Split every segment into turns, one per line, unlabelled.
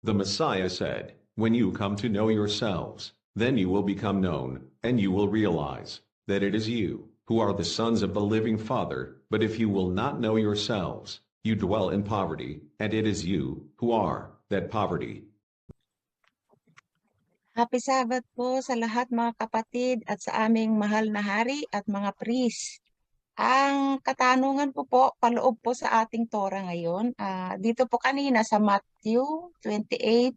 The Messiah said, "When you come to know yourselves, then you will become known, and you will realize that it is you who are the sons of the living Father. But if you will not know yourselves, you dwell in poverty, and it is you who are that poverty."
Happy Sabbath po sa lahat mga kapatid at sa aming mahal na hari at mga priest. Ang katanungan po paloob po sa ating Torah ngayon, dito po kanina sa Matthew 28,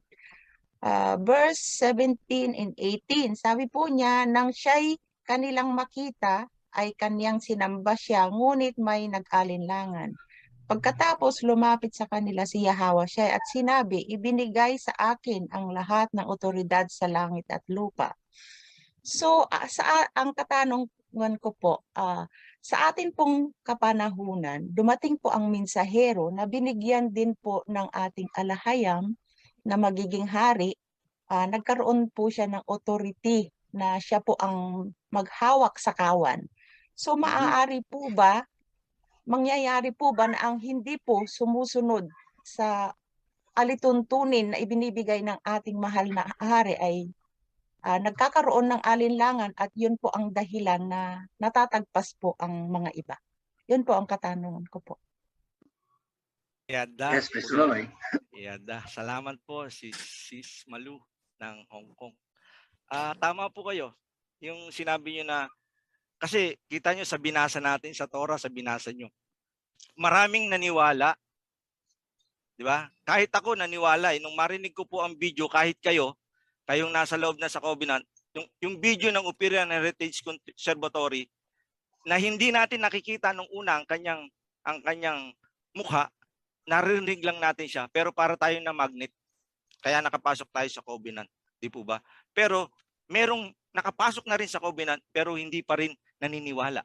verse 17 and 18. Sabi po niya, nang siya'y kanilang makita, ay kaniyang sinamba siya, ngunit may nag-alinlangan. Pagkatapos lumapit sa kanila si Yahawashai at sinabi, ibinigay sa akin ang lahat ng otoridad sa langit at lupa. So, ang katanungan ko po, sa atin pong kapanahunan, dumating po ang mensahero na binigyan din po ng ating alahayam na magiging hari. Nagkaroon po siya ng authority na siya po ang maghawak sa kawan. So, mangyayari po ba na ang hindi po sumusunod sa alituntunin na ibinibigay ng ating mahal na hari ay nagkakaroon ng alinlangan at yun po ang dahilan na natatagpas po ang mga iba? Yun po ang katanungan ko po.
Yada,
Yes, Mr. Loy.
Yada. Salamat po si Sis Malu ng Hong Kong. Tama po kayo. Yung sinabi niyo na, kasi kita nyo sa binasa natin sa Torah, sa binasa nyo. Maraming naniwala. Di ba? Kahit ako naniwala. Nung marinig ko po ang video, kahit kayong nasa loob na sa Covenant, yung video ng Upirian Heritage Conservatory, na hindi natin nakikita nung una ang kanyang mukha, narinig lang natin siya, pero para tayo na magnet, kaya nakapasok tayo sa Covenant. Di po ba? Pero merong nakapasok na rin sa Covenant, pero hindi pa rin naniniwala.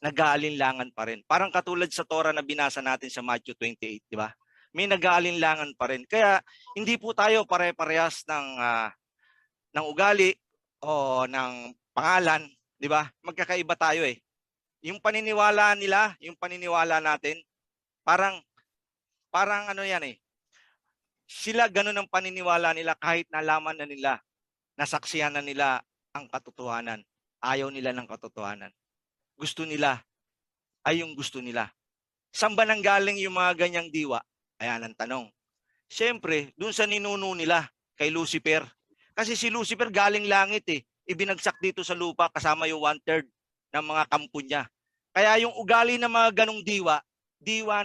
Nag-aalinlangan pa rin. Parang katulad sa Torah na binasa natin sa Matthew 28, di ba? May nag-aalinlangan pa rin. Kaya hindi po tayo pare-parehas ng ugali o ng pangalan, di ba? Magkakaiba tayo eh. Yung paniniwala nila, yung paniniwala natin, parang ano yan eh. Sila ganun ang paniniwala nila kahit nalaman na nila, nasaksihan na nila ang katotohanan. Ayaw nila ng katotohanan. Gusto nila ay yung gusto nila. Saan ba nanggaling yung mga ganyang diwa? Ayan ang tanong. Siyempre, dun sa ninuno nila, kay Lucifer. Kasi si Lucifer galing langit eh. Ibinagsak dito sa lupa kasama yung 1/3 ng mga kampo niya. Kaya yung ugali ng mga ganong diwa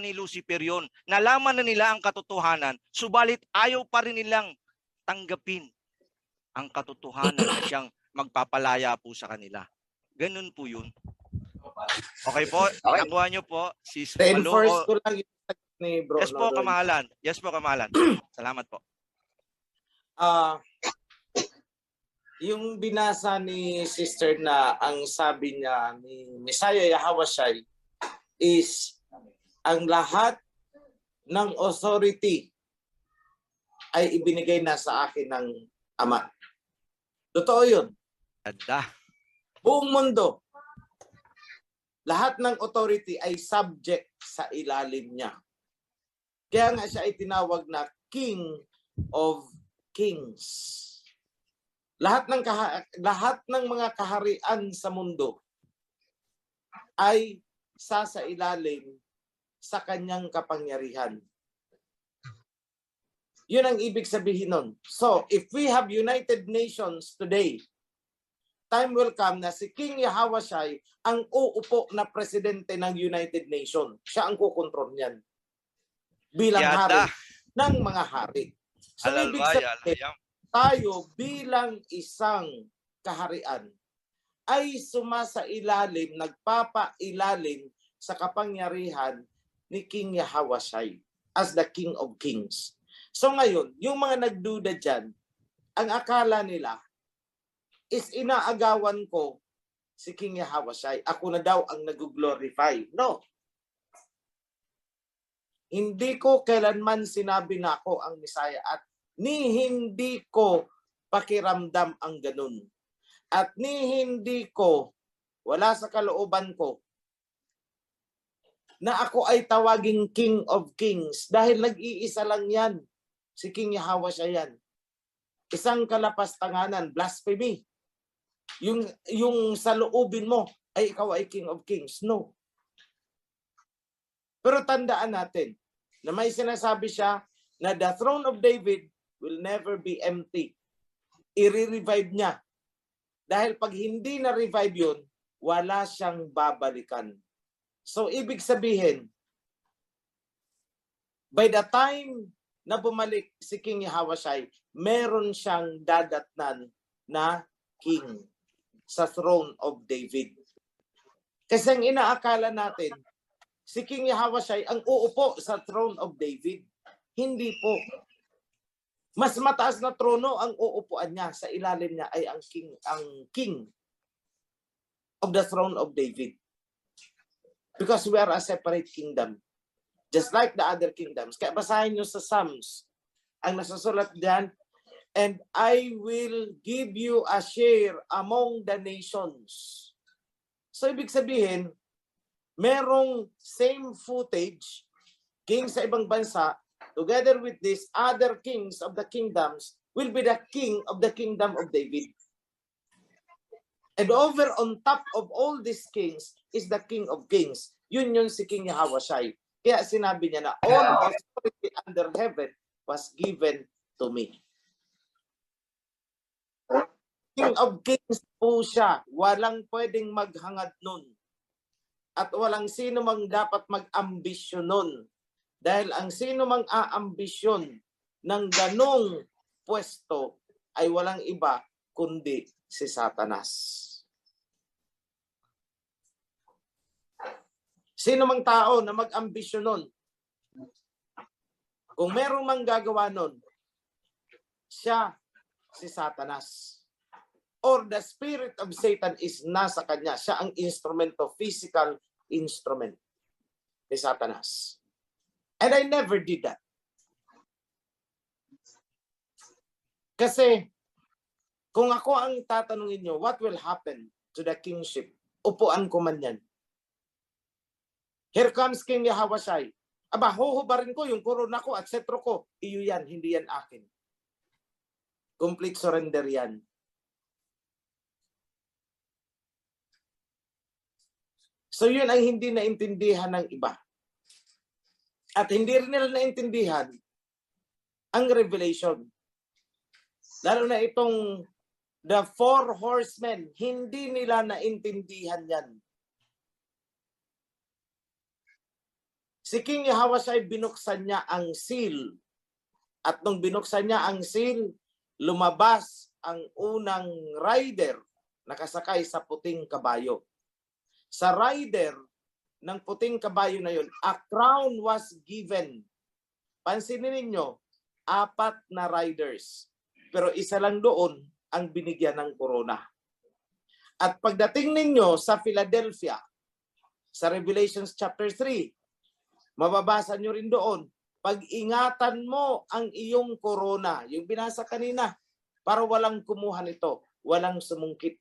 ni Lucifer yun. Nalaman na nila ang katotohanan, subalit ayaw pa rin nilang tanggapin ang katotohanan na siyang magpapalaya po sa kanila. Ganun po yun. Okay po, nakuha nyo po. Si
Reinforce ko lang yung ni bro.
Yes po, kamahalan. Yes po, kamahalan. Salamat po.
Yung binasa ni sister na ang sabi niya ni Messiah Yahawashai is ang lahat ng authority ay ibinigay na sa akin ng Ama. Totoo yun.
Ada.
Buong mundo, lahat ng authority ay subject sa ilalim niya. Kaya nga siya ay tinawag na King of Kings. Lahat ng mga kaharian sa mundo ay sa ilalim sa kanyang kapangyarihan. Yun ang ibig sabihin nun. So, if we have United Nations today, time will come na si King Yahawashai ang uupo na presidente ng United Nations. Siya ang kukontrol niyan. Bilang hari ng mga hari. So, ibig sabihin, tayo bilang isang kaharian ay sumasailalim, nagpapailalim sa kapangyarihan ni King Yahawashai as the King of Kings. So ngayon, yung mga nagduda dyan, ang akala nila is inaagawan ko si King Yahawashai. Ako na daw ang nag-glorify. No. Hindi ko kailanman sinabi na ako ang Messiah at ni hindi ko pakiramdam ang ganun. At ni hindi ko, wala sa kalooban ko, na ako ay tawaging King of Kings dahil nag-iisa lang yan. Si King Yahweh siya yan. Isang kalapastanganan, blasphemy. Yung sa loobin mo ay ikaw ay King of Kings. No. Pero tandaan natin na may sinasabi siya na the throne of David will never be empty. I-revive niya. Dahil pag hindi na-revive yun, wala siyang babalikan. So, ibig sabihin, by the time na bumalik si King Yahawashi, meron siyang dadatnan na king sa throne of David. Kasi ang inaakala natin, si King Yahawashi ang uupo sa throne of David. Hindi po. Mas mataas na trono ang uupuan niya. Sa ilalim niya ay ang king of the throne of David. Because we are a separate kingdom. Just like the other kingdoms. Kaya basahin nyo sa Psalms. Ang nasasulat diyan, and I will give you a share among the nations. So ibig sabihin, merong same footage, king sa ibang bansa, together with these other kings of the kingdoms, will be the king of the kingdom of David. And over on top of all these kings is the King of Kings. Yun si King Yahawashi. Kaya sinabi niya na all authority under heaven was given to me. King of Kings po siya. Walang pwedeng maghangad nun. At walang sino mang dapat mag-ambisyon nun. Dahil ang sino mang aambisyon ng ganong pwesto ay walang iba kundi si Satanas. Sino mang tao na mag-ambisyon nun, kung merong mang gagawa nun, siya si Satanas. Or the spirit of Satan is nasa kanya. Siya ang instrumento, physical instrument ni Satanas. And I never did that. Kasi, kung ako ang tatanungin nyo, what will happen to the kingship? Upuan ko man yan. Here comes King Yahawashi. Aba, huhubarin ko yung korona ko at setro ko. Iyo yan, hindi yan akin. Complete surrender yan. So yun ang hindi naintindihan ng iba. At hindi rin nila naintindihan ang revelation. Lalo na itong the 4 horsemen, hindi nila naintindihan yan. Si King Yahawashi, binuksan niya ang seal. At nung binuksan niya ang seal, lumabas ang unang rider nakasakay sa puting kabayo. Sa rider ng puting kabayo na yun, a crown was given. Pansinin ninyo, 4 na riders. Pero isa lang doon ang binigyan ng corona. At pagdating ninyo sa Philadelphia, sa Revelations chapter 3, mababasa nyo rin doon, pag-ingatan mo ang iyong corona, yung binasa kanina, para walang kumuha nito, walang sumungkit.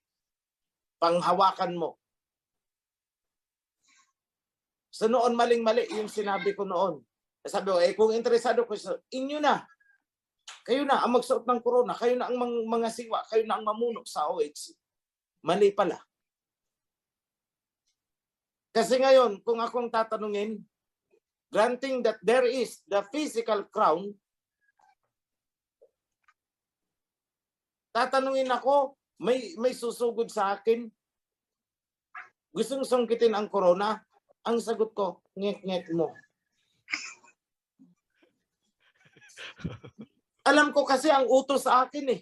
Panghawakan mo. So noon maling-mali yung sinabi ko noon. Sabi ko, kung interesado ko, inyo na. Kayo na ang magsuot ng corona, kayo na ang mga siwa, kayo na ang mamuno sa OHC. Mali pala. Kasi ngayon, kung akong tatanungin, granting that there is the physical crown, tatanungin ako, may susugod sa akin, gustong sungkitin ang corona, ang sagot ko, ngek-ngek mo. Alam ko kasi ang utos sa akin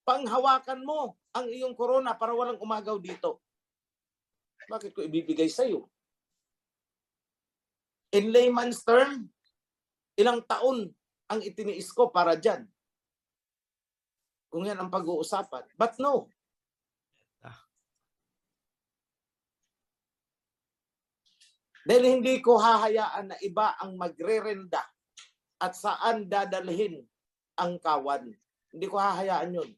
panghawakan mo ang iyong corona para walang umagaw dito. Bakit ko ibibigay sa'yo? In layman's term, ilang taon ang itiniis ko para dyan. Kung yan ang pag-uusapan. But no. Dahil hindi ko hahayaan na iba ang magre-renda at saan dadalhin ang kawan. Hindi ko hahayaan yun.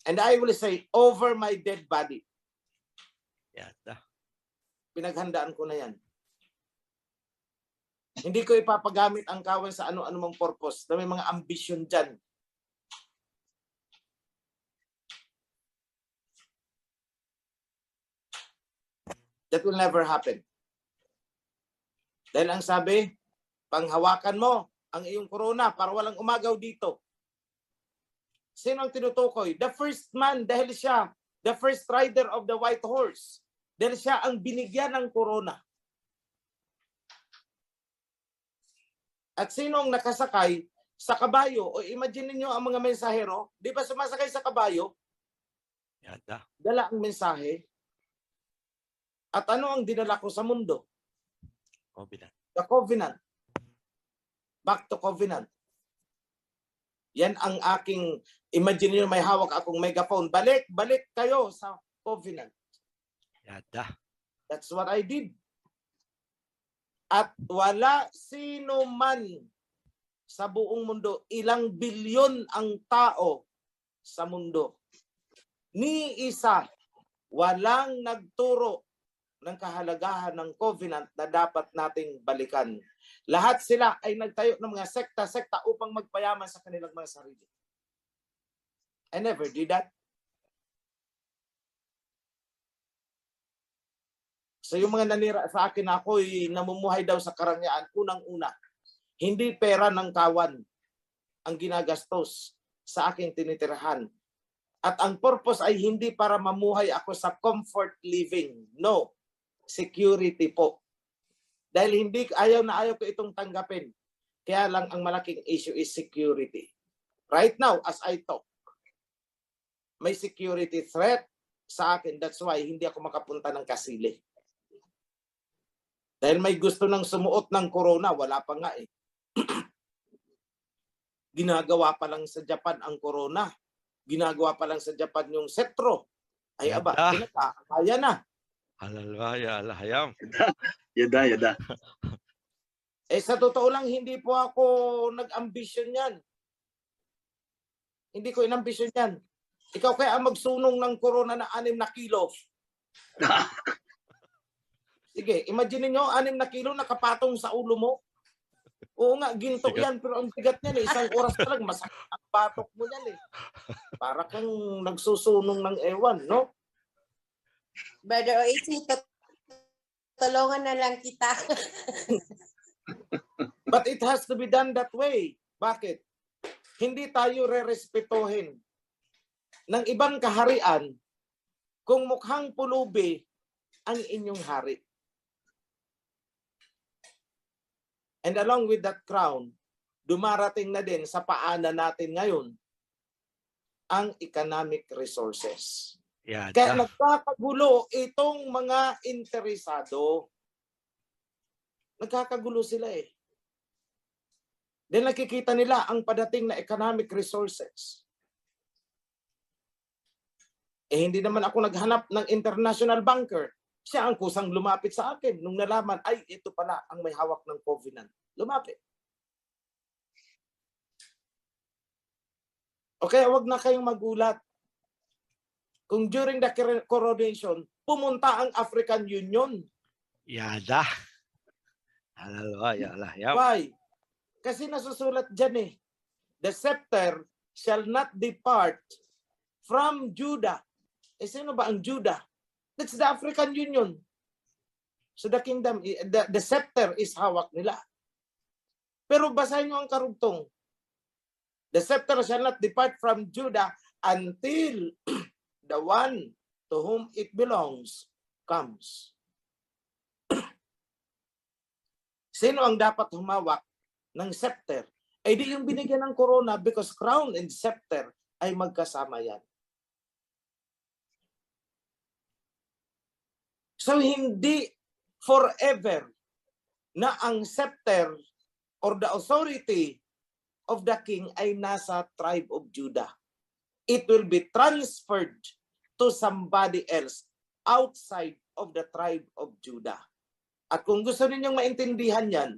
And I will say, over my dead body.
Yata.
Pinaghandaan ko na yan. Hindi ko ipapagamit ang kawan sa ano-anumang purpose na may mga ambisyon dyan. That will never happen. Dahil ang sabi, panghawakan mo ang iyong corona para walang umagaw dito. Sino ang tinutukoy? The first man, dahil siya, the first rider of the white horse. Dahil siya ang binigyan ng corona. At sino ang nakasakay sa kabayo? O imagine niyo ang mga mensahero, di ba sumasakay sa kabayo?
Yada.
Dala ang mensahe. At ano ang dinala ko sa mundo?
Covenant.
The covenant. Back to covenant. Yan ang aking, imagine niyo may hawak akong megaphone. Balik kayo sa covenant.
Yada.
That's what I did. At wala sino man sa buong mundo, ilang bilyon ang tao sa mundo. Ni isa, walang nagturo ng kahalagahan ng covenant na dapat nating balikan. Lahat sila ay nagtayo ng mga sekta-sekta upang magpayaman sa kanilang mga sarili. I never did that. So yung mga nanira sa akin, ako'y namumuhay daw sa karangyaan, unang-una, hindi pera ng kawan ang ginagastos sa aking tinitirahan. At ang purpose ay hindi para mamuhay ako sa comfort living. No. Security po. Dahil ayaw ko itong tanggapin. Kaya lang ang malaking issue is security. Right now, as I talk, may security threat sa akin. That's why hindi ako makapunta ng Kasili. Dahil may gusto nang sumuot ng corona, wala pa nga eh. Ginagawa pa lang sa Japan ang corona. Ginagawa pa lang sa Japan yung setro. Ay aba, kaya na.
Halalwaya, alahayam.
Yada.
Eh sa totoo lang, hindi po ako nag-ambisyon yan. Hindi ko inambisyon yan. Ikaw kaya ang magsunong ng corona na 6 na kilo. Sige, imagine niyo 6 na kilo nakapatong sa ulo mo. Oo nga, ginto yan, pero ang bigat niyan eh. 1 oras pa lang, masakit ang batok mo yan eh. Para kang nagsusunong ng ewan, no?
Brother Oasis, tulungan na lang kita.
But it has to be done that way. Bakit? Hindi tayo re-respetuhin ng ibang kaharian kung mukhang pulubi ang inyong hari. And along with that crown, dumarating na din sa paanan natin ngayon ang economic resources.
Yada.
Kaya nagkakagulo itong mga interesado. Nagkakagulo sila eh. Dahil nakikita nila ang padating na economic resources. Eh hindi naman ako naghanap ng international banker. Siya ang kusang lumapit sa akin nung nalaman, ay ito pala ang may hawak ng covenant. Lumapit. Okay, wag na kayong magulat. Kung during the coronation, pumunta ang African Union.
Yada. Halalwaya, alahayam.
Why? Kasi nasusulat dyan eh. The scepter shall not depart from Judah. Eh sino ba ang Judah? That's the African Union. So the kingdom, the scepter is hawak nila. Pero basahin nyo ang karugtong. The scepter shall not depart from Judah until the one to whom it belongs comes. Sino ang dapat humawak ng scepter? Eh di yung binigyan ng corona because crown and scepter ay magkasama yan. So hindi forever na ang scepter or the authority of the king ay nasa tribe of Judah. It will be transferred to somebody else outside of the tribe of Judah. At kung gusto ninyong maintindihan yan,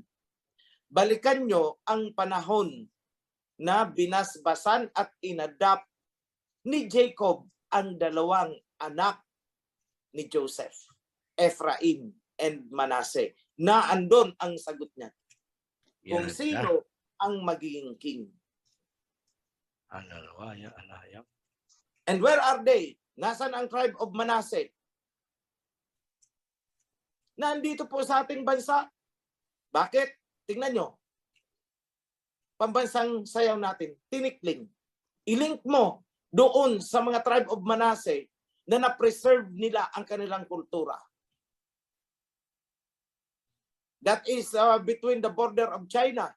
balikan nyo ang panahon na binasbasan at inadapt ni Jacob ang 2 anak ni Joseph, Ephraim and Manasseh, na andon ang sagot niya. kung
Yan.
sino ang magiging king.
Analaya.
And where are they? Nasaan ang tribe of Manasseh? Nandito po sa ating bansa. Bakit? Tingnan nyo. Pambansang sayaw natin, tinikling. I-link mo doon sa mga tribe of Manasseh na na-preserve nila ang kanilang kultura. That is between the border of China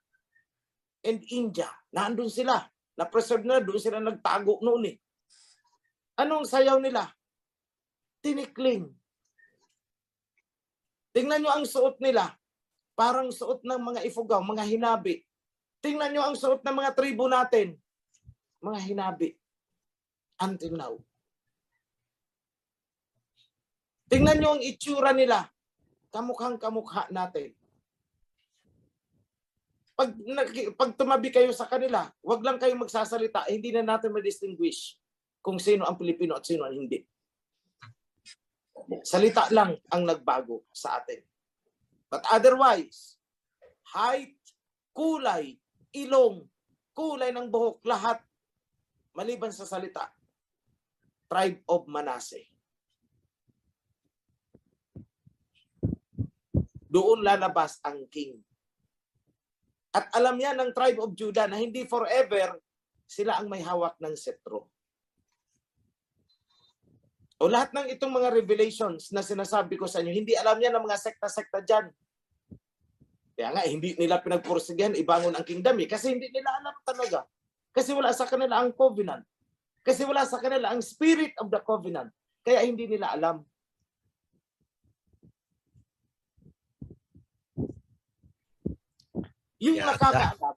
and India. Nandun sila. Na-preserve nila. Doon sila nagtago noon eh. Anong sayaw nila? Tinikling. Tingnan nyo ang suot nila. Parang suot ng mga Ifugao, mga hinabi. Tingnan nyo ang suot ng mga tribo natin. Mga hinabi. Until now. Tingnan nyo ang itsura nila. Kamukhang kamukha natin. Pag tumabi kayo sa kanila, wag lang kayo magsasalita, hindi na natin ma-distinguish kung sino ang Pilipino at sino ang hindi. Salita lang ang nagbago sa atin. But otherwise, height, kulay, ilong, kulay ng buhok, lahat, maliban sa salita, tribe of Manasseh. Doon lalabas ang king. At alam yan ng tribe of Judah na hindi forever sila ang may hawak ng setro. O lahat ng itong mga revelations na sinasabi ko sa inyo, hindi alam yan ng mga sekta-sekta dyan. Kaya nga, hindi nila pinagpursigihan ibangon ang kingdom eh. Kasi hindi nila alam talaga. Kasi wala sa kanila ang covenant. Kasi wala sa kanila ang spirit of the covenant. Kaya hindi nila alam. Yung nakakaalam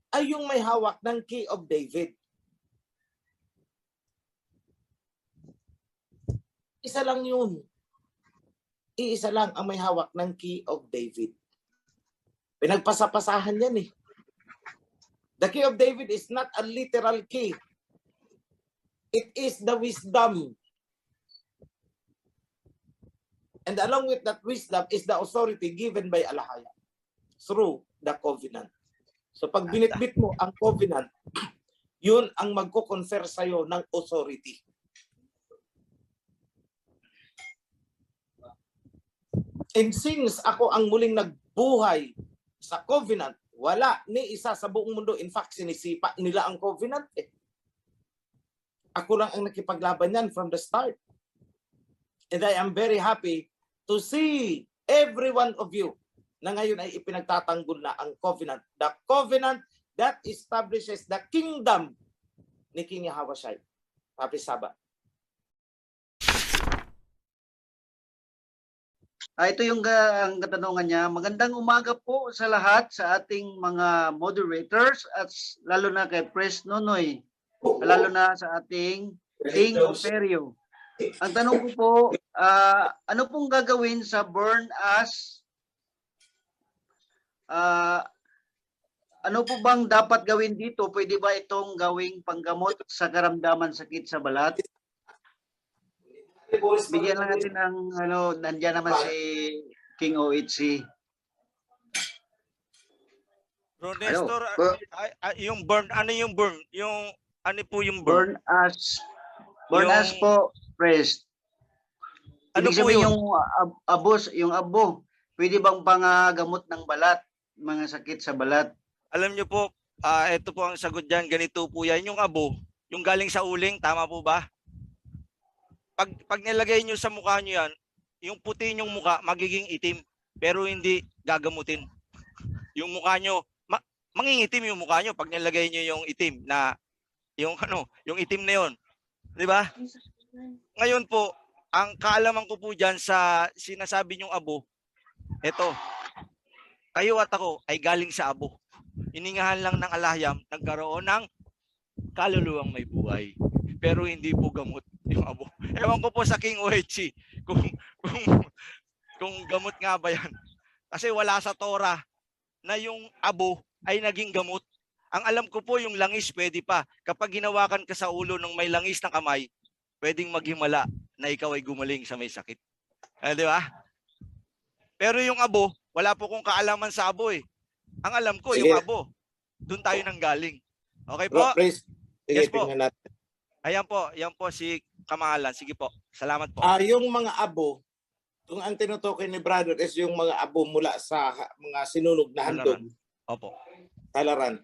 ay yung may hawak ng key of David. Isa lang yun. Iisa lang ang may hawak ng key of David. Pinagpasapasahan yan eh. The key of David is not a literal key. It is the wisdom. And along with that wisdom is the authority given by Alahaya through the covenant. So pag binitbit mo ang covenant, yun ang magko-confer sa'yo ng authority. And since ako ang muling nagbuhay sa covenant, wala ni isa sa buong mundo. In fact, sinisipa nila ang covenant eh. Ako lang ang nakipaglaban yan from the start. And I am very happy to see every one of you na ngayon ay ipinagtatanggol na ang covenant. The covenant that establishes the kingdom ni King Yahawashi. Happy Sabbath.
Ito yung ang katanungan niya. Magandang umaga po sa lahat, sa ating mga moderators at lalo na kay Pres Nonoy, lalo na sa ating King Operio. Ang tanong ko po, ano pong gagawin sa burn as? Ano po bang dapat gawin dito? Pwede ba itong gawing panggamot sa karamdaman sakit sa balat? Bigyan lang natin ng nandiyan naman si King OHC.
Bro Nestor, yung burn, ano yung burn? Yung ano po yung burn?
Burn as po, Pres.
Ano
Ibig
po
sabihin
yun?
yung abo, pwede bang pangagamot ng balat, mga sakit sa balat?
Alam nyo po, ito po ang sagot dyan. Ganito po yan. Yung abo, yung galing sa uling, tama po ba? Pag nilagay nyo sa mukha nyo yan, yung puti nyong mukha magiging itim, pero hindi gagamutin. Yung mukha nyo, mangingitim yung mukha nyo pag nilagay nyo yung itim na, yung itim na yon. Di ba? Ngayon po, ang kaalaman ko po dyan sa sinasabi nyong abo, eto, kayo at ako ay galing sa abo. Iningahan lang ng Alahyam, nagkaroon ng kaluluwang may buhay. Pero hindi po gamot yung abo. Ewan ko po sa King OHC kung gamot nga ba yan. Kasi wala sa Torah na yung abo ay naging gamot. Ang alam ko po yung langis pwede pa. Kapag ginawakan ka sa ulo ng may langis na kamay, pwedeng maghimala na ikaw ay gumaling sa may sakit. Di ba? Pero yung abo, wala po kong kaalaman sa abo eh. Ang alam ko,
Sige.
yung abo. Doon tayo nang galing. Okay po?
Bro, please. Sige,
Yes po.
tingnan natin.
Ayan po, yan po si Kamahalan. Sige po. Salamat po.
Yung mga abo, kung ang tinutukoy ni brother is yung mga abo mula sa mga sinunog na handog,
Opo.
talaran.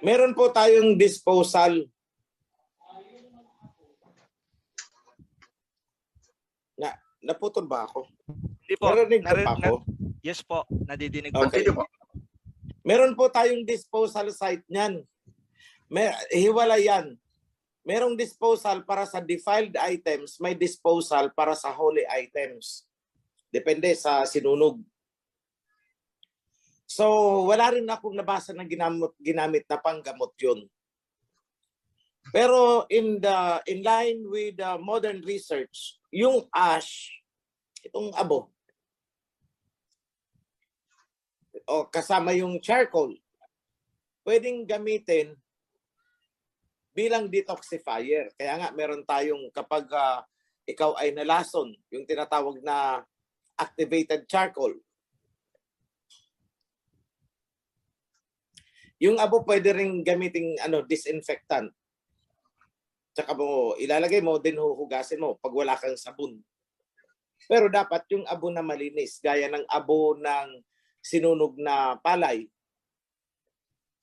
Meron po tayong disposal naputol ba ako?
Hindi po.
Narinig ko pa ako?
Yes po, nadidinig po.
Okay. Meron po tayong disposal site niyan. Hiwalay yan. Merong disposal para sa defiled items, may disposal para sa holy items. Depende sa sinunog. So, wala rin akong nabasa na ginamit na panggamot yun. Pero in line with the modern research, yung ash, itong abo, o kasama yung charcoal, pwedeng gamitin bilang detoxifier. Kaya nga meron tayong kapag ikaw ay nalason, yung tinatawag na activated charcoal. Yung abo pwede ring gamiting disinfectant. Tsaka mo ilalagay mo, din huhugasin mo pag wala kang sabon. Pero dapat yung abo na malinis, gaya ng abo ng sinunog na palay.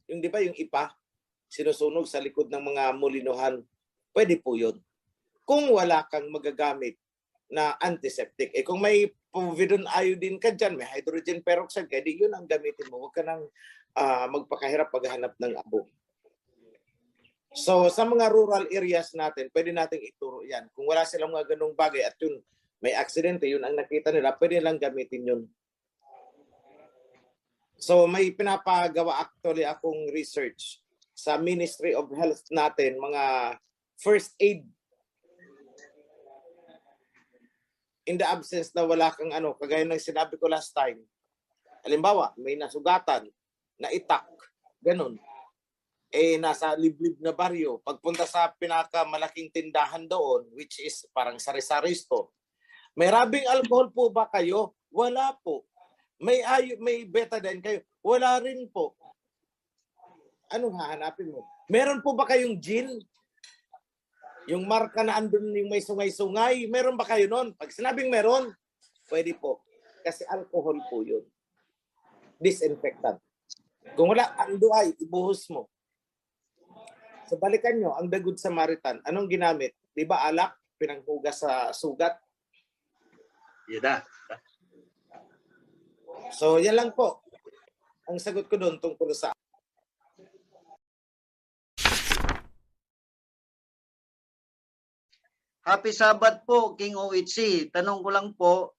Yung di ba yung ipa, sinusunog sa likod ng mga mulinuhan, pwede po yun. Kung wala kang magagamit na antiseptic, kung may povidone iodine ka dyan, may hydrogen peroxide ka, di yun ang gamitin mo. Huwag ka nang magpakahirap paghanap ng abo. So sa mga rural areas natin, pwede nating ituro yan. Kung wala silang mga ganung bagay at yun, may aksidente, yun ang nakita nila, pwede lang gamitin yun. So may pinapagawa actually akong research sa Ministry of Health natin, mga first aid. In the absence na wala kang kagaya ng sinabi ko last time. Halimbawa, may nasugatan, na itak, ganun. Nasa liblib na baryo. Pagpunta sa pinakamalaking tindahan doon, which is parang sari-sari store, may rabing alcohol po ba kayo? Wala po. May betadine kayo? Wala rin po. Anong hahanapin mo? Meron po ba kayong gin? Yung marka na andun yung may sungay-sungay, meron ba kayo nun? Pag sinabing meron, pwede po. Kasi alcohol po yun. Disinfectant. Kung wala, anduay, ibuhos mo. So balikan nyo, ang The Good Samaritan, anong ginamit? Di ba alak, pinanghugas sa sugat?
Yada.
So yan lang po. Ang sagot ko doon tungkol sa
Happy Sabbath po, King OHC. Tanong ko lang po,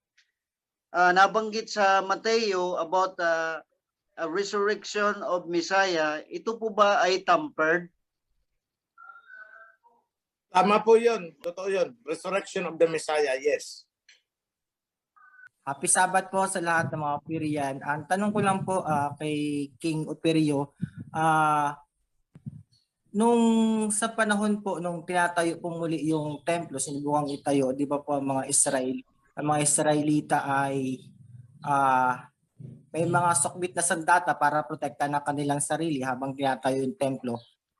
nabanggit sa Mateo about a resurrection of Messiah. Ito po ba ay tampered?
Tama po yun. Totoo yun. Resurrection of the Messiah, yes.
Happy Sabbath po sa lahat ng mga Operian. Ang tanong ko lang po kay King Operio, nung sa panahon po, nung tinatayo po muli yung templo, sinubukang itayo, di ba po ang mga Israelita ay may mga sukbit na sandata para protektahan ng kanilang sarili habang tinatayo yung templo.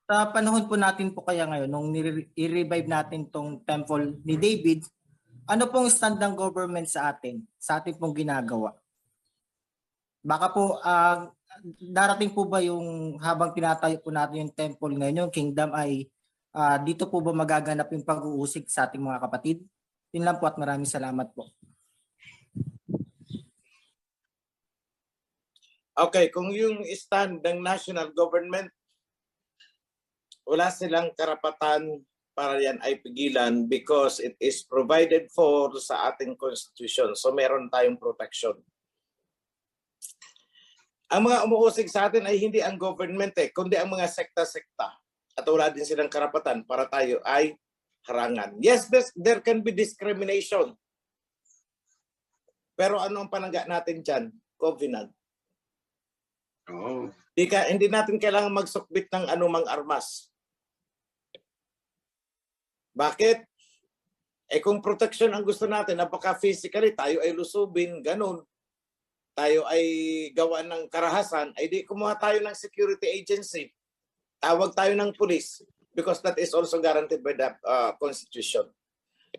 Sa panahon po natin po kaya ngayon, nung i-revive natin tong temple ni David, ano pong stand ng government sa atin pong ginagawa? Baka po, darating po ba yung habang tinatayo po natin yung temple ngayon, yung kingdom ay dito po ba magaganap yung pag-uusig sa ating mga kapatid? Yun lang po at maraming salamat po.
Okay, kung yung stand ng national government, wala silang karapatan para yan ay pigilan because it is provided for sa ating constitution. So meron tayong protection. Ang mga umuusig sa atin ay hindi ang government kundi ang mga sekta-sekta. At wala din silang karapatan para tayo ay harangan. Yes, there can be discrimination. Pero ano ang panangga natin dyan? Covenant.
Oh.
Hindi natin kailangan magsukbit ng anumang armas. Bakit? Kung protection ang gusto natin, napaka physically tayo ay lusubin, ganun. tayo ay gawa ng karahasan, ay di kumuha tayo ng security agency. Tawag tayo ng police because that is also guaranteed by the Constitution.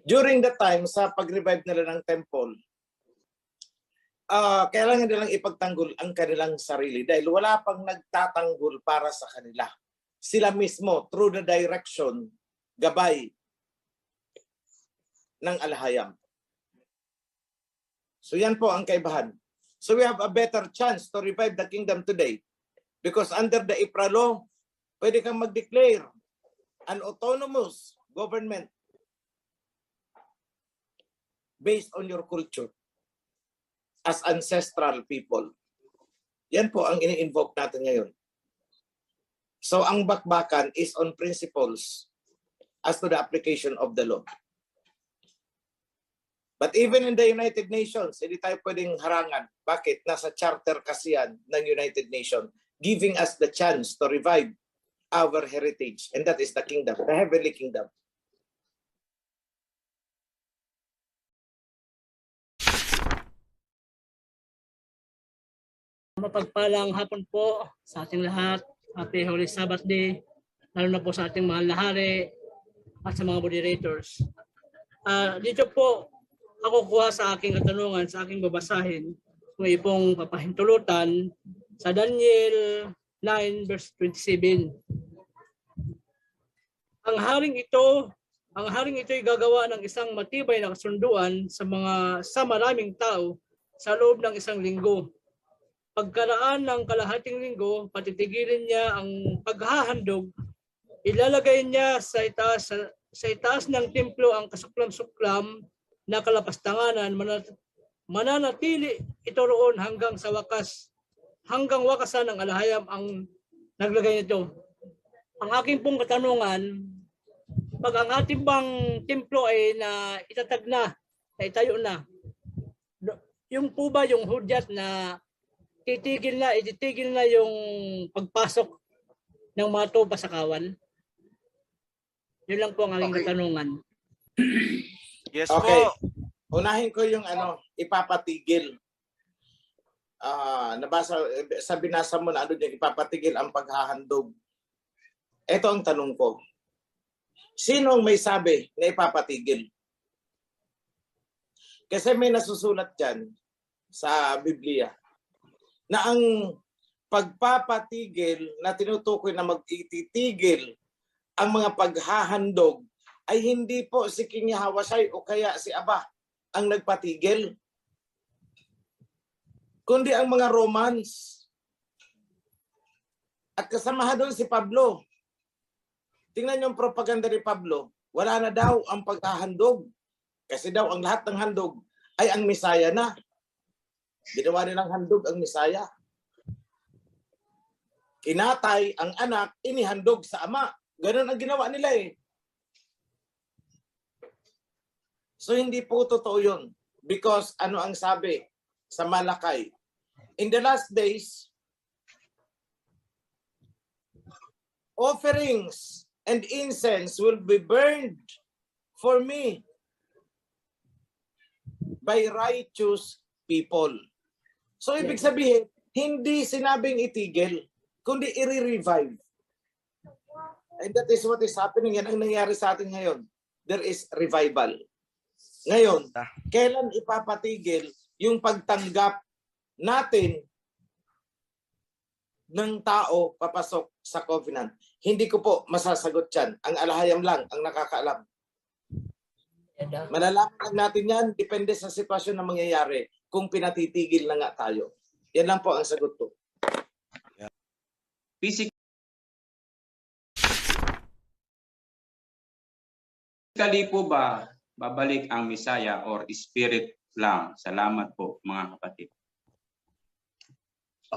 During the time, sa pag-revive nila ng temple, kailangan nilang ipagtanggol ang kanilang sarili dahil wala pang nagtatanggol para sa kanila. Sila mismo, through the direction, gabay ng alahayam. So yan po ang kaibahan. So we have a better chance to revive the kingdom today because under the IPRA law, pwede kang mag-declare an autonomous government based on your culture as ancestral people. Yan po ang ini-invoke natin ngayon. So ang bakbakan is on principles as to the application of the law. But even in the United Nations, hindi tayo pwedeng harangan. Bakit? Nasa charter kasi yan ng United Nations, giving us the chance to revive our heritage. And that is the kingdom, the heavenly kingdom.
Mapagpalang hapon po sa ating lahat. Happy Holy Sabbath Day. Lalo na po sa ating mahal na hari at sa mga moderators. Dito po ako kuha sa aking katanungan, sa aking babasahin. May pong papahintulutan sa Daniel 9 verse 27. Ang haring ito ay gagawa ng isang matibay na kasunduan sa maraming tao sa loob ng isang linggo. Pagkaraan ng kalahating linggo, patitigilin niya ang paghahandog. Ilalagay niya sa itaas ng templo ang kasuklam-suklam na kalapastanganan. Mananatili ito roon hanggang wakasan ng alahayam ang naglagay nito. Ang aking pong katanungan, pag ang ating bang templo ay itatag na, itayo na, yung po ba yung hudyat na ititigil na yung pagpasok ng mga tupa sa kawan? Yun lang po ang aking katanungan.
Yes
Okay.
po.
Unahin ko yung ipapatigil. Binasa mo na yung ipapatigil ang paghahandog. Ito ang tanong ko. Sino ang may sabi na ipapatigil? Kasi may nasusulat dyan sa Biblia na ang pagpapatigil na tinutukoy na mag-ititigil ang mga paghahandog ay hindi po si King Yahweh o kaya si Aba ang nagpatigil, kundi ang mga Romans. At kasamahan doon si Pablo. Tingnan yung propaganda ni Pablo, wala na daw ang paghahandog. Kasi daw ang lahat ng handog ay ang Misaya na. Ginawa nilang handog ang Misaya. Kinatay ang anak, inihandog sa ama. Ganun ang ginawa nila eh. So hindi po totoo yun. Because ano ang sabi sa Malakay? In the last days, offerings and incense will be burned for me by righteous people. So ibig sabihin, hindi sinabing itigil, kundi i-revive. And that is what is happening. Yan ang nangyari sa atin ngayon. There is revival. Ngayon, kailan ipapatigil yung pagtanggap natin ng tao papasok sa covenant? Hindi ko po masasagot yan. Ang alahayam lang ang nakakaalam. Malalaman lang natin yan, depende sa sitwasyon na mangyayari kung pinatitigil na nga tayo. Yan lang po ang sagot ko.
Physically po ba babalik ang Misaya or spirit lang? Salamat po mga kapatid.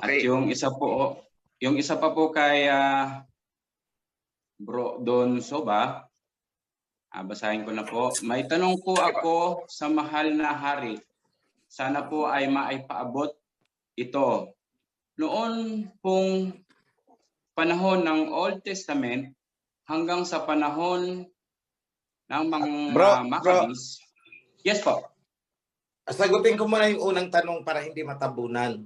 Okay.
At yung isa pa po kay Bro Don Soba, basahin ko na po. May tanong po ako sa mahal na hari. Sana po ay maipaabot ito. Noon pong panahon ng Old Testament hanggang sa panahon ng mga Maccabees. Yes po.
Sagutin ko muna yung unang tanong para hindi matabunan.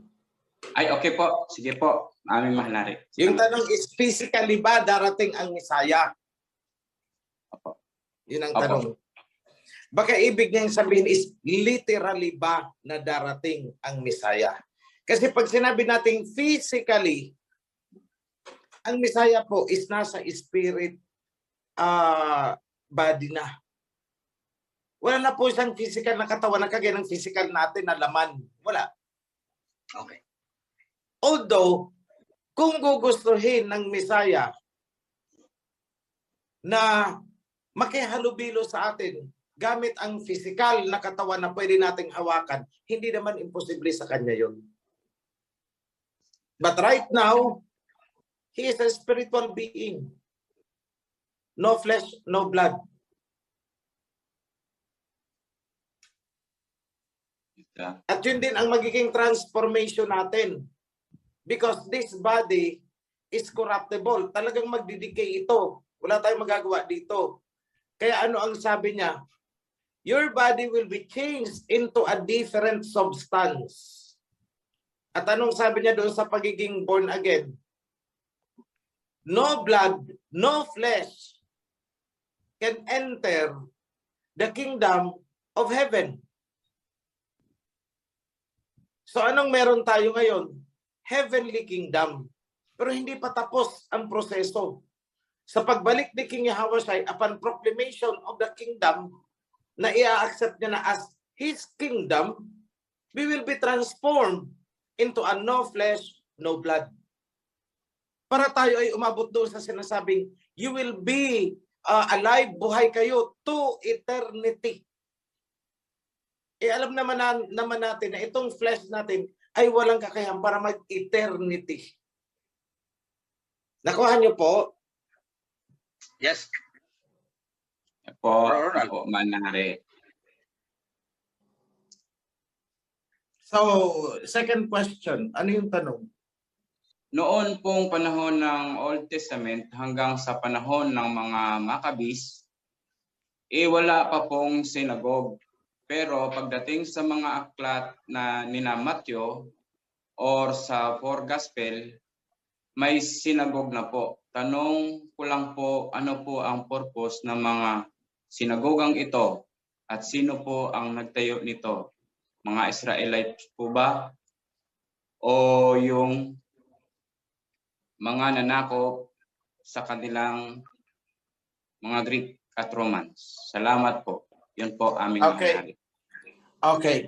Ay, okay po. Sige po. Aming mahalari.
Yung tanong is, physically ba darating ang Misaya?
Opo.
Yun ang
Opo.
tanong. Baka ibig niyang sabihin is, literally ba na darating ang Misaya? Kasi pag sinabi natin physically, ang Misaya po is nasa spirit body na. Wala na po isang physical na katawan na kagaya ng physical natin na laman. Wala.
Okay.
Although, kung gugustuhin ng Misaya na makihalubilo sa atin gamit ang physical na katawan na pwede nating hawakan, hindi naman imposible sa kanya yun. But right now, he is a spiritual being. No flesh, no blood. At yun din ang magiging transformation natin. Because this body is corruptible. Talagang magdidecay ito. Wala tayong magagawa dito. Kaya ano ang sabi niya? Your body will be changed into a different substance. At anong sabi niya doon sa pagiging born again? No blood, no flesh can enter the kingdom of heaven. So anong meron tayo ngayon? Heavenly kingdom. Pero hindi pa tapos ang proseso. Sa pagbalik ni King Yahushua, upon proclamation of the kingdom, na i-accept niya na as His kingdom, we will be transformed into a no flesh, no blood. Para tayo ay umabot doon sa sinasabing, you will be alive, buhay kayo to eternity. Alam naman natin na itong flesh natin ay walang kakayahan para mag-eternity. Nakuha niyo po?
Yes.
Po, po, manari.
So, second question. Ano yung tanong?
Noon pong panahon ng Old Testament hanggang sa panahon ng mga Maccabees, wala pa pong synagogue. Pero pagdating sa mga aklat na nina Matthew or sa Four Gospel, may synagogue na po. Tanong ko lang po, ano po ang purpose ng mga sinagogang ito at sino po ang nagtayo nito? Mga Israelites po ba? O yung mga nanakop sa kanilang mga Greek at Romans? Salamat po. Yun po aming
Okay. Okay.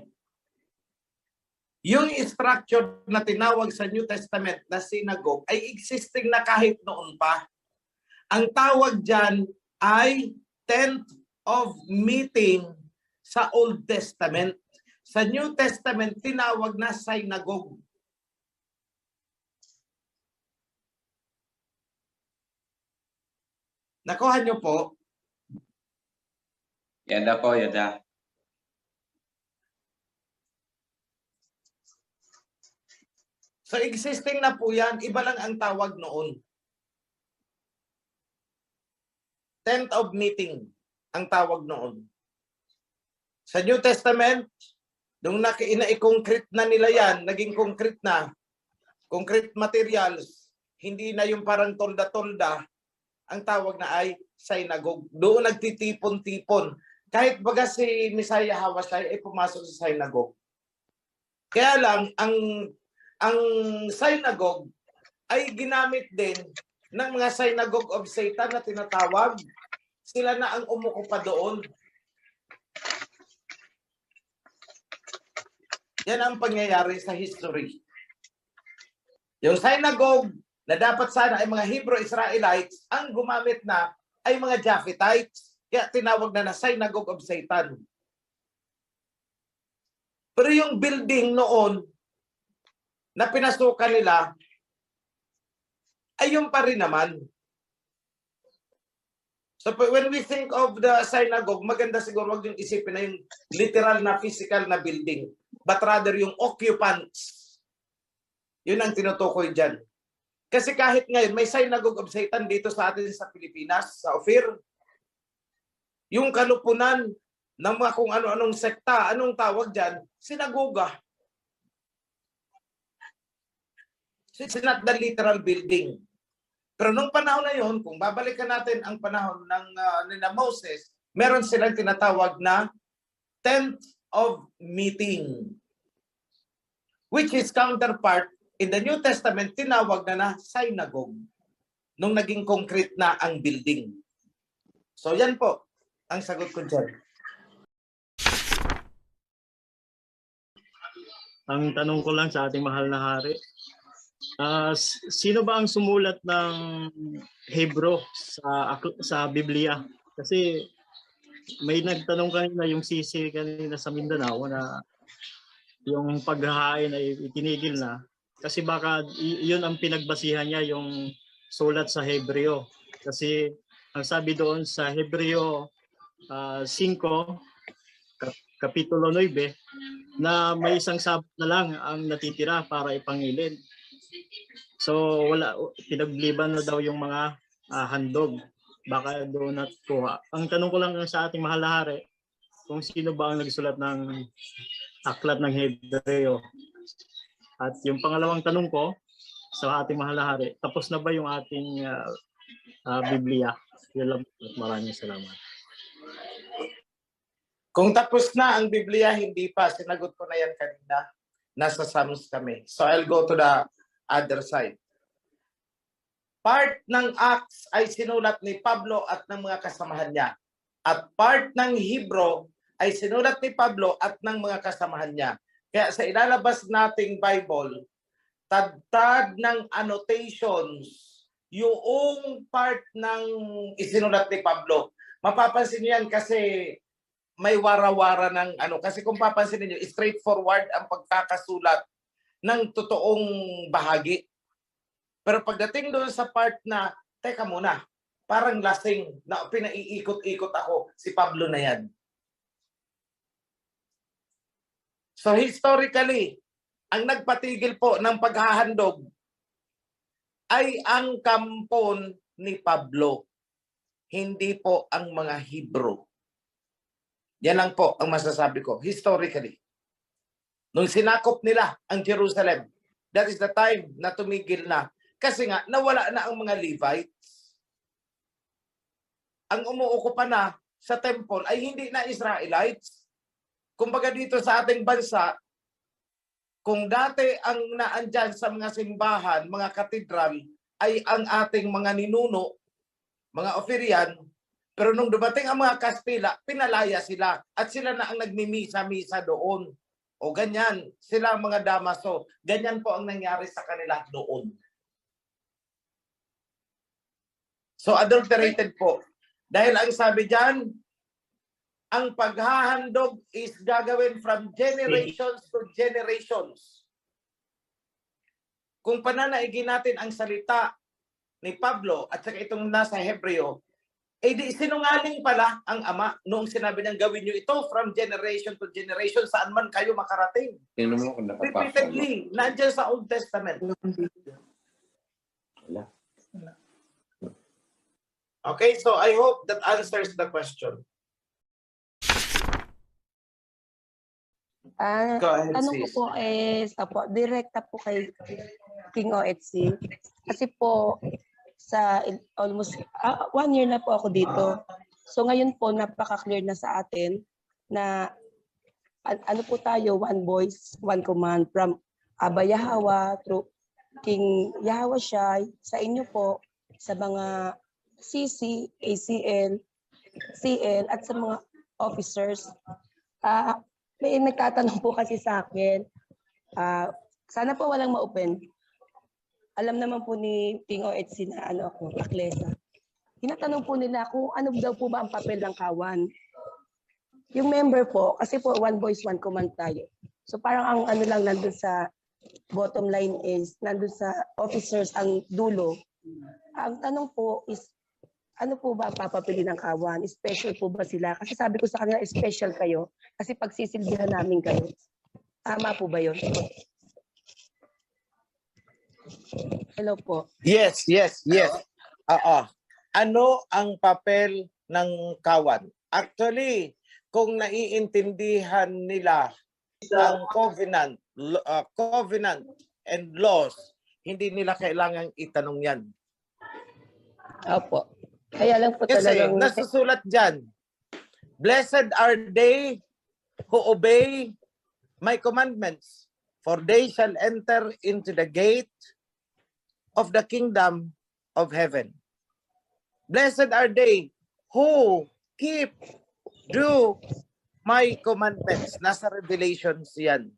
Yung structure na tinawag sa New Testament na synagogue ay existing na kahit noon pa. Ang tawag dyan ay tent of meeting sa Old Testament. Sa New Testament, tinawag na synagogue. Nakuha niyo po?
Yada po, yada.
So existing na po yan, iba lang ang tawag noon. Tent of meeting ang tawag noon. Sa New Testament, nung i-concrete na nila yan, naging concrete na, concrete materials, hindi na yung parang tolda-tolda, ang tawag na ay synagogue. Doon nagtitipon-tipon. Kahit baga si Messiah Hawashai ay pumasok sa synagogue. Kaya lang, ang synagogue ay ginamit din ng mga synagogue of Satan na tinatawag. Sila na ang umukupa doon. Yan ang pangyayari sa history. Yung synagogue na dapat sana ay mga Hebrew Israelites, ang gumamit na ay mga Japhetites. Kaya tinawag na synagogue of Satan. Pero yung building noon na pinasukan nila ay yung pa rin naman. So when we think of the synagogue, maganda siguro wag yung isipin na yung literal na physical na building, but rather yung occupants. Yun ang tinutukoy dyan. Kasi kahit ngayon, may synagogue of Satan dito sa atin sa Pilipinas, sa Ophir. Yung Kalupunan, ng mga kung ano-anong sekta. Anong tawag dyan? Sinagoga. So it's not the literal building. Pero nung panahon na yon, kung babalikan natin ang panahon ng nila Moses, meron silang tinatawag na tent of meeting, which is counterpart in the New Testament, tinawag na synagogue, nung naging concrete na ang building. So yan po ang sagot ko dyan.
Ang tanong ko lang sa ating mahal na hari, sino ba ang sumulat ng Hebro sa Biblia? Kasi may nagtanong kanina yung sisi kanina sa Mindanao na yung paghahain ay itinigil na. Kasi baka yun ang pinagbasihan niya, yung sulat sa Hebreo. Kasi ang sabi doon sa Hebreo 5, Kapitulo 9, na may isang sabat na lang ang natitira para ipangilin. So wala, pinagliban na daw yung mga handog. Baka doon natuwa. Ang tanong ko lang sa ating mahal na hari, kung sino ba ang nagsulat ng aklat ng Hebreo. At yung pangalawang tanong ko sa ating mahal na hari, tapos na ba yung ating Biblia? Yun lang. Maraming salamat.
Kung tapos na ang Biblia, hindi pa. Sinagot ko na yan kanina. Nasa Psalms kami. So I'll go to the other side. Part ng Acts ay sinulat ni Pablo at ng mga kasamahan niya. At part ng Hebrew ay sinulat ni Pablo at ng mga kasamahan niya. Kaya sa ilalabas nating Bible, tad-tad ng annotations yung part ng isinulat ni Pablo. Mapapansin niyo yan kasi may wara-wara ng kasi kung papansin niyo, straightforward ang pagkakasulat ng totoong bahagi. Pero pagdating doon sa part na, teka muna, parang lasing na pinaiikot-ikot ako, si Pablo na yan. So historically, ang nagpatigil po ng paghahandog ay ang kampon ni Pablo, hindi po ang mga Hebrew. Yan lang po ang masasabi ko, historically. Nung sinakop nila ang Jerusalem, that is the time na tumigil na. Kasi nga, nawala na ang mga Levites. Ang umuukupa na sa temple ay hindi na Israelites. Kumbaga dito sa ating bansa, kung dati ang naandyan sa mga simbahan, mga katedral, ay ang ating mga ninuno, mga Ophirian, pero nung dumating ang mga Kastila, pinalaya sila at sila na ang nagmimisa-misa doon. O ganyan, sila ang mga Damaso. Ganyan po ang nangyari sa kanila doon. So adulterated po. Dahil ang sabi diyan, ang paghahandog is gagawin from generations to generations. Kung pananaigin natin ang salita ni Pablo at saka itong nasa Hebreo, eh di sinungaling pala ang ama noong sinabi niyang gawin niyo ito from generation to generation saan man kayo makarating. Repeatedly, nandiyan sa Old Testament. Okay, so I hope that answers the question. Go ahead,
Tanong ko
sis.
po is, direkta po kay King OHC. Kasi po, sa almost 1 year na po ako dito. So ngayon po, napaka-clear na sa atin na ano po tayo, one voice, one command from Abba Yahweh through King Yahweh Shai, sa inyo po, sa mga CC, ACL, CL, at sa mga officers. May nagtatanong po kasi sa akin, sana po walang ma-open. Alam naman po ni King OHC na ako, Aklesa. Tinatanong po nila kung ano daw po ba ang papel ng kawan. Yung member po, kasi po one voice, one command tayo. So parang ang lang nandun sa bottom line is, nandun sa officers ang dulo. Ang tanong po is, ano po ba ang papapili ng kawan? Special po ba sila? Kasi sabi ko sa kanila, special kayo. Kasi pagsisilbihan namin kayo. Tama po ba yun? Hello po.
Yes. Ano ang papel ng kawan? Actually, kung naiintindihan nila ang covenant and laws, hindi nila kailangang itanong yan.
Opo. Kaya lang po
Kasi
talagang
nasusulat dyan, blessed are they who obey my commandments, for they shall enter into the gate of the kingdom of heaven. Blessed are they who do my commandments. Nasa Revelations yan.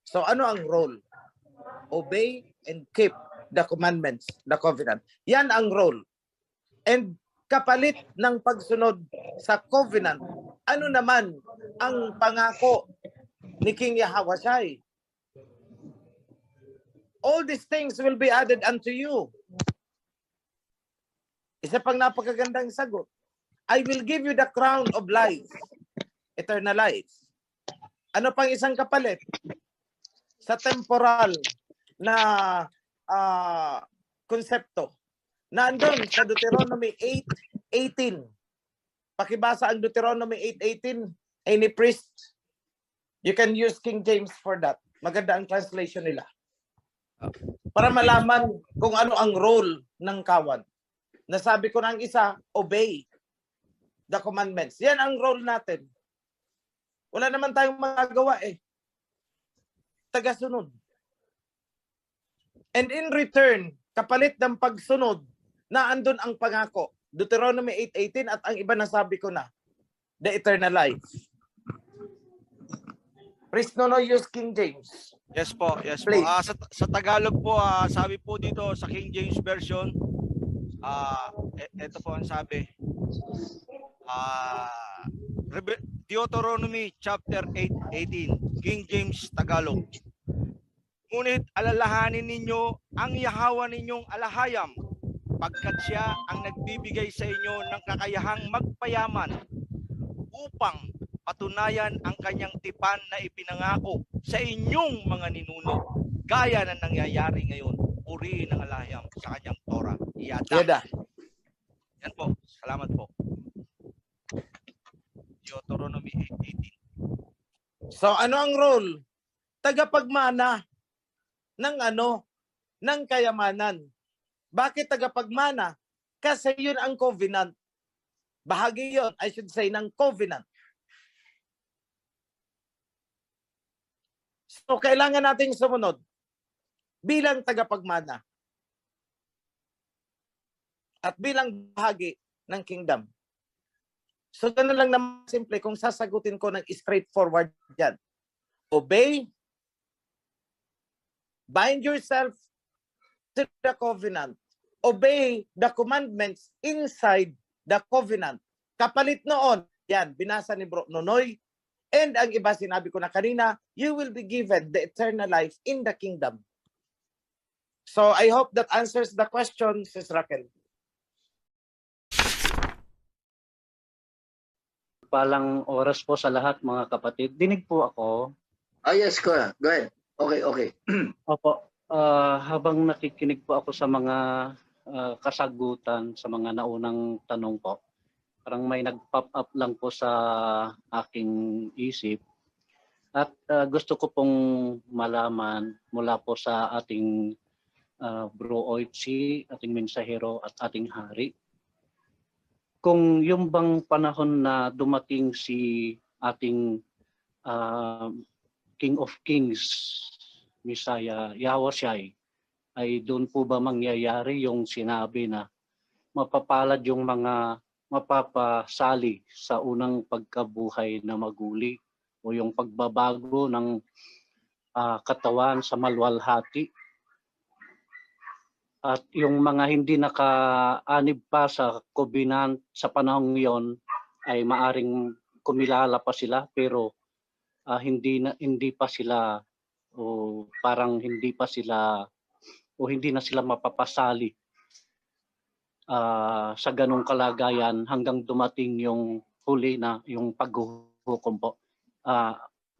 So ano ang role? Obey and keep the commandments, the covenant. Yan ang role. And kapalit ng pagsunod sa covenant, ano naman ang pangako ni King Yahweh? All these things will be added unto you. Isa pang napakagandang sagot. I will give you the crown of life, eternal life. Ano pang isang kapalit? Sa temporal na konsepto. Nandun sa Deuteronomy 8:18. Pakibasa ang Deuteronomy 8:18. Any priest, you can use King James for that. Maganda ang translation nila. Para malaman kung ano ang role ng kawan. Nasabi ko na ang isa, obey the commandments. Yan ang role natin. Wala naman tayong magagawa eh. Tagasunod. And in return, kapalit ng pagsunod, na andun ang pangako. Deuteronomy 8:18 at ang iba nasabi ko na, the eternal life. Please no use King James.
Yes po, yes po.
Please.
Sa Tagalog po, sabi po dito sa King James Version, ito po ang sabi. Deuteronomy chapter 8:18, King James Tagalog. Ngunit alalahanin ninyo ang Yahweh ninyong alahayam, pagkat siya ang nagbibigay sa inyo ng kakayahang magpayaman upang patunayan ang kanyang tipan na ipinangako sa inyong mga ninuno, gaya na nangyayari ngayon. Purihin ang alahayam sa kanyang Torah. Iyada. Yan po. Salamat po. Deuteronomy 8:18.
So ano ang role? Tagapagmana ng kayamanan. Bakit tagapagmana? Kasi yun ang covenant. Bahagi yun, I should say, ng covenant. So kailangan nating sumunod bilang tagapagmana at bilang bahagi ng kingdom. So ganun lang naman simple kung sasagutin ko ng straightforward yan. Obey, bind yourself to the covenant, obey the commandments inside the covenant. Kapalit noon, yan, binasa ni Bro Nonoy, and ang iba sinabi ko na kanina, you will be given the eternal life in the kingdom. So I hope that answers the question, Sis Raquel.
Palang oras po sa lahat mga kapatid. Dinig po ako.
Yes, go ahead. Okay.
Opo. Habang nakikinig po ako sa mga kasagutan sa mga naunang tanong po, parang may nag-pop up lang po sa aking isip. At gusto ko pong malaman mula po sa ating Bro Oitzi, ating mensahero at ating hari, kung yung bang panahon na dumating si ating King of Kings, Messiah, Yahweh, ay doon po ba mangyayari yung sinabi na mapapalad yung mga mapapasali sa unang pagkabuhay na maguli o yung pagbabago ng katawan sa maluwalhati? At yung mga hindi nakaanib pa sa covenant sa panahong yon ay maaring kumilala pa sila pero hindi pa sila o parang hindi pa sila o hindi na sila mapapasali sa ganong kalagayan hanggang dumating yung huli na yung paghuhukom po.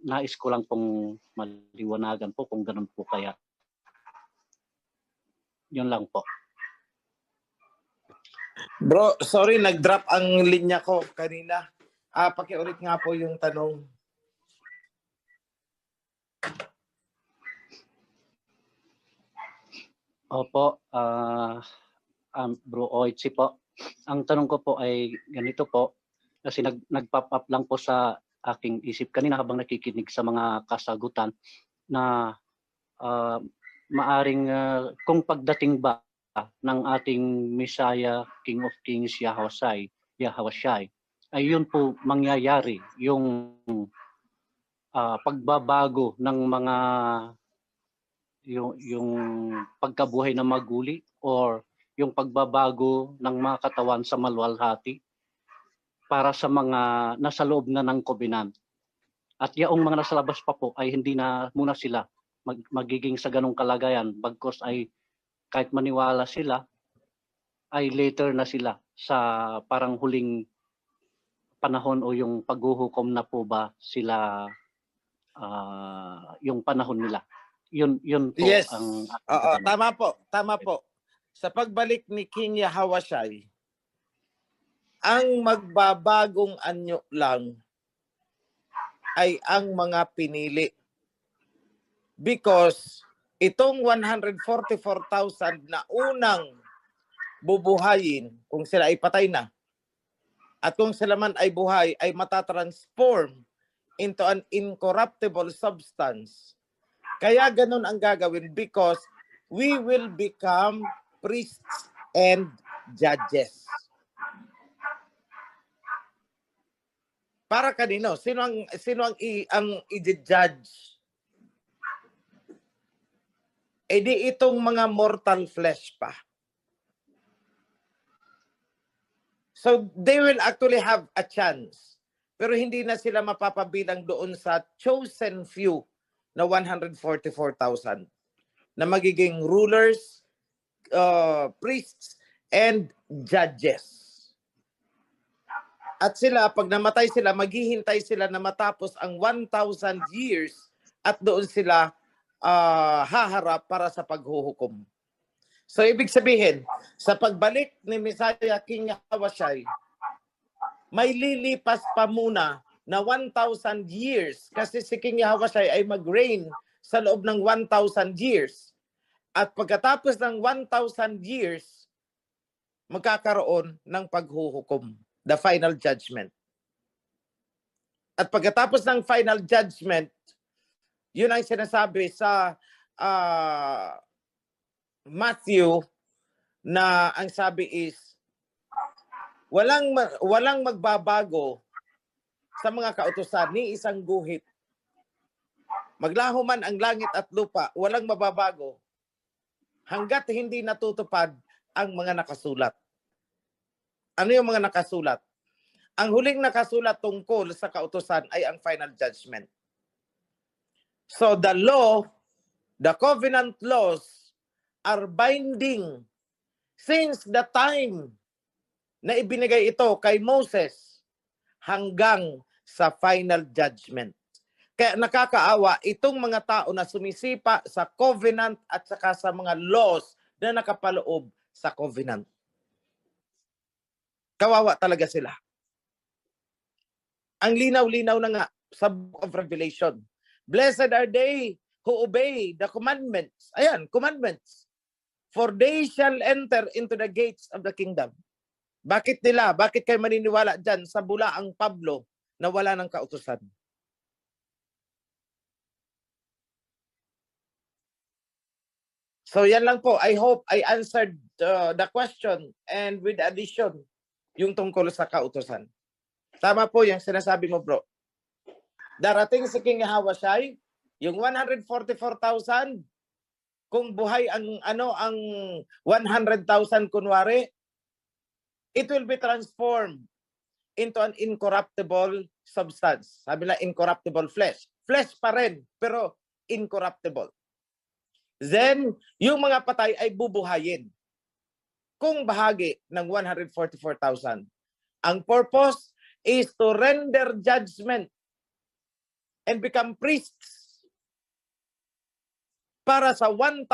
Nais ko lang pong maliwanagan po kung ganon po kaya. Yun lang po.
Bro, sorry, nag-drop ang linya ko kanina. Pakiulit nga po yung tanong.
Opo, Bro Oitsi po. Ang tanong ko po ay ganito po, kasi nag-pop up lang po sa aking isip kanina habang nakikinig sa mga kasagutan na maaring kung pagdating ba ng ating Messiah, King of Kings, Yahawashi, ay yun po mangyayari, yung pagbabago ng mga yung pagkabuhay ng maguli or yung pagbabago ng mga katawan sa maluwalhati para sa mga nasa loob na ng covenant. At yaong mga nasa labas pa po ay hindi na muna sila magiging sa ganong kalagayan, bagkos ay kahit maniwala sila ay later na sila sa parang huling panahon o yung paghuhukom na po ba sila yung panahon nila. Yun po
Yes.
ang
Tama po. Sa pagbalik ni King Yahawashi, ang magbabagong anyo lang ay ang mga pinili. Because itong 144,000 na unang bubuhayin, kung sila ay patay na, at kung sila man ay buhay, ay matatransform into an incorruptible substance. Kaya ganun ang gagawin because we will become priests and judges. Para kanino? Sino ang i-judge? Eh di itong mga mortal flesh pa. So they will actually have a chance. Pero hindi na sila mapapabilang doon sa chosen few na 144,000 na magiging rulers, priests, and judges. At sila, pag namatay sila, maghihintay sila na matapos ang 1,000 years at doon sila haharap para sa paghuhukom. So, ibig sabihin, sa pagbalik ni Messiah King Yahawashi, may lilipas pa muna na 1,000 years kasi si King Yahawashi ay mag-reign sa loob ng 1,000 years. At pagkatapos ng 1,000 years, magkakaroon ng paghuhukom, the final judgment. At pagkatapos ng final judgment, yun ang sinasabi sa Matthew na ang sabi is, walang magbabago sa mga kautusan ni isang guhit. Maglaho man ang langit at lupa, walang mababago hanggat hindi natutupad ang mga nakasulat. Ano yung mga nakasulat? Ang huling nakasulat tungkol sa kautusan ay ang final judgment. So the law, the covenant laws are binding since the time na ibinigay ito kay Moses hanggang sa final judgment. Kaya nakakaawa itong mga tao na sumisipa sa covenant at saka sa mga laws na nakapaloob sa covenant. Kawawa talaga sila. Ang linaw-linaw na nga sa Book of Revelation. Blessed are they who obey the commandments. Ayan, commandments. For they shall enter into the gates of the kingdom. Bakit nila? Bakit kayo maniniwala dyan sa bulaang Pablo na wala ng kautusan? So yan lang po. I hope I answered the question and with addition yung tungkol sa kautusan. Tama po yung sinasabi mo, bro. Darating si King Yahawashi, yung 144,000, kung buhay ang 100,000 kunwari, it will be transformed into an incorruptible substance. Sabi na incorruptible flesh. Flesh pa rin, pero incorruptible. Then, yung mga patay ay bubuhayin. Kung bahagi ng 144,000. Ang purpose is to render judgment and become priests para sa 1,000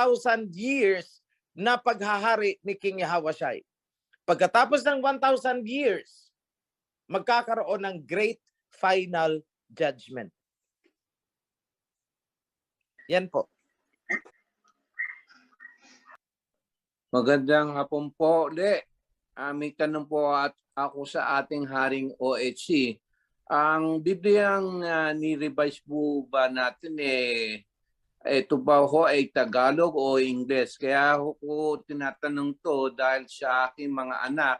years na paghahari ni King Yahawashi. Pagkatapos ng 1,000 years, magkakaroon ng great final judgment. Yan po.
Magandang hapon po, De. May tanong po ako sa ating Haring OHC. Ang Bibliang ni-revise po ba natin ito ba ho ay Tagalog o English? Kaya ko tinatanong to dahil sa aking mga anak,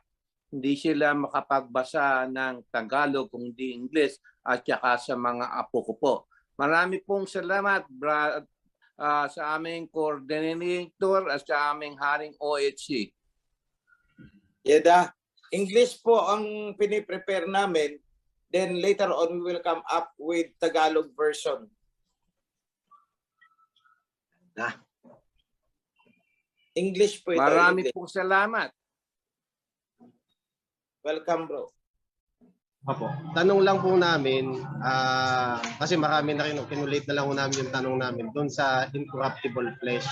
hindi sila makapagbasa ng Tagalog kung di English at saka sa mga apo ko po. Marami pong salamat, Brad, sa aming coordinator at sa aming Haring OHC.
Yeda, English po ang piniprepare namin. Then later on, we will come up with Tagalog version. English po ito.
Marami pong salamat.
Welcome, bro.
Opo. Tanong lang po namin, kasi marami na rin, kinulit na lang po namin yung tanong namin doon sa incorruptible flesh.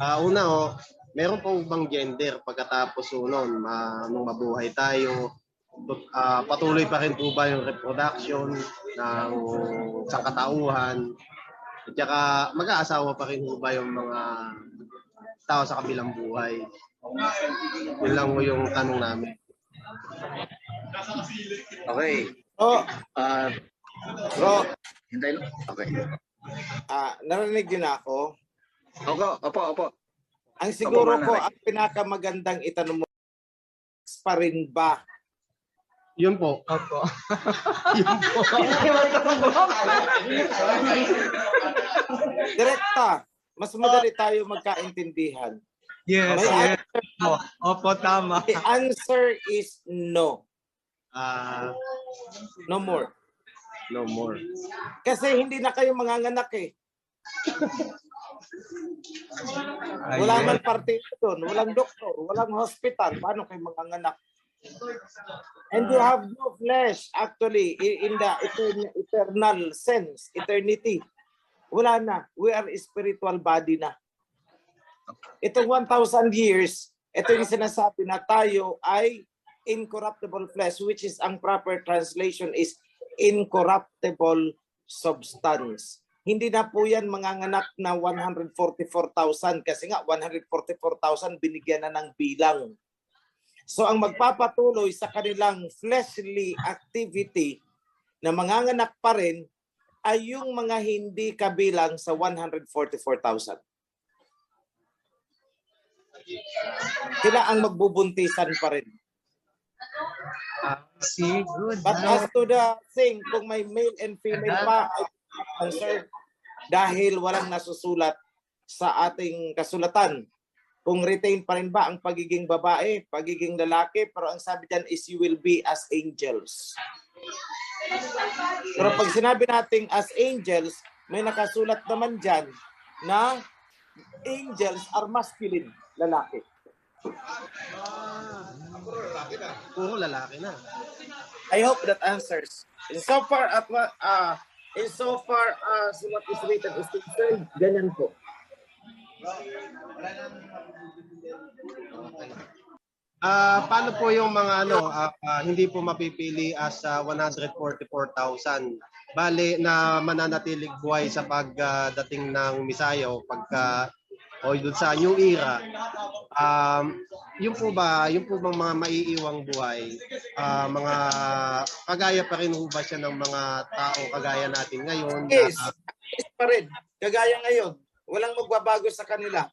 Una meron pong bang gender pagkatapos noon, nung mabuhay tayo, patuloy pa rin po ba yung reproduction ng sangkatauhan? At saka mag-aasawa pa rin po ba yung mga tao sa kabilang buhay? Yun lang po yung tanong namin.
Okay.
Bro.
Hintay lang. Okay.
Narinig din ako.
Opo.
Ang siguro
Opo,
ko, ang pinakamagandang itanong mo, pa rin ba?
Yun po. Opo. Yun po.
Direkta, mas madali tayo magkaintindihan.
Yes, yes. Opo, tama.
The answer is no. No more.
No more.
Kasi hindi na kayo manganganak eh. Wala man partido doon, walang doktor, walang hospital. Paano kayo manganganak? And you have no flesh actually in the eternal sense, eternity. Wala na. We are a spiritual body na. Itong 1,000 years, ito yung sinasabi na tayo ay incorruptible flesh, which is ang proper translation is incorruptible substance. Hindi na po yan manganganak na 144,000 kasi nga 144,000 binigyan na ng bilang. So ang magpapatuloy sa kanilang fleshly activity na manganganak pa rin ay yung mga hindi kabilang sa 144,000. Sila ang magbubuntisan pa rin. But as to the thing, kung may male and female pa, ay answer dahil walang nasusulat sa ating kasulatan. Kung retain pa rin ba ang pagiging babae, pagiging lalaki, pero ang sabi dyan is you will be as angels. Pero pag sinabi natin as angels, may nakasulat naman dyan na angels are masculine, lalaki.
Puro lalaki na.
I hope that answers. Insofar as what is written is concerned, ganyan po.
Paano po yung mga hindi po mapipili as 144,000? Bale na mananatilig buhay sa pagdating ng Misaya o doon sa New Era. Yung po bang mga maiiwang buhay, mga kagaya pa rin ba siya ng mga tao kagaya natin ngayon?
Yes, pa rin. Kagaya ngayon. Walang magbabago sa kanila.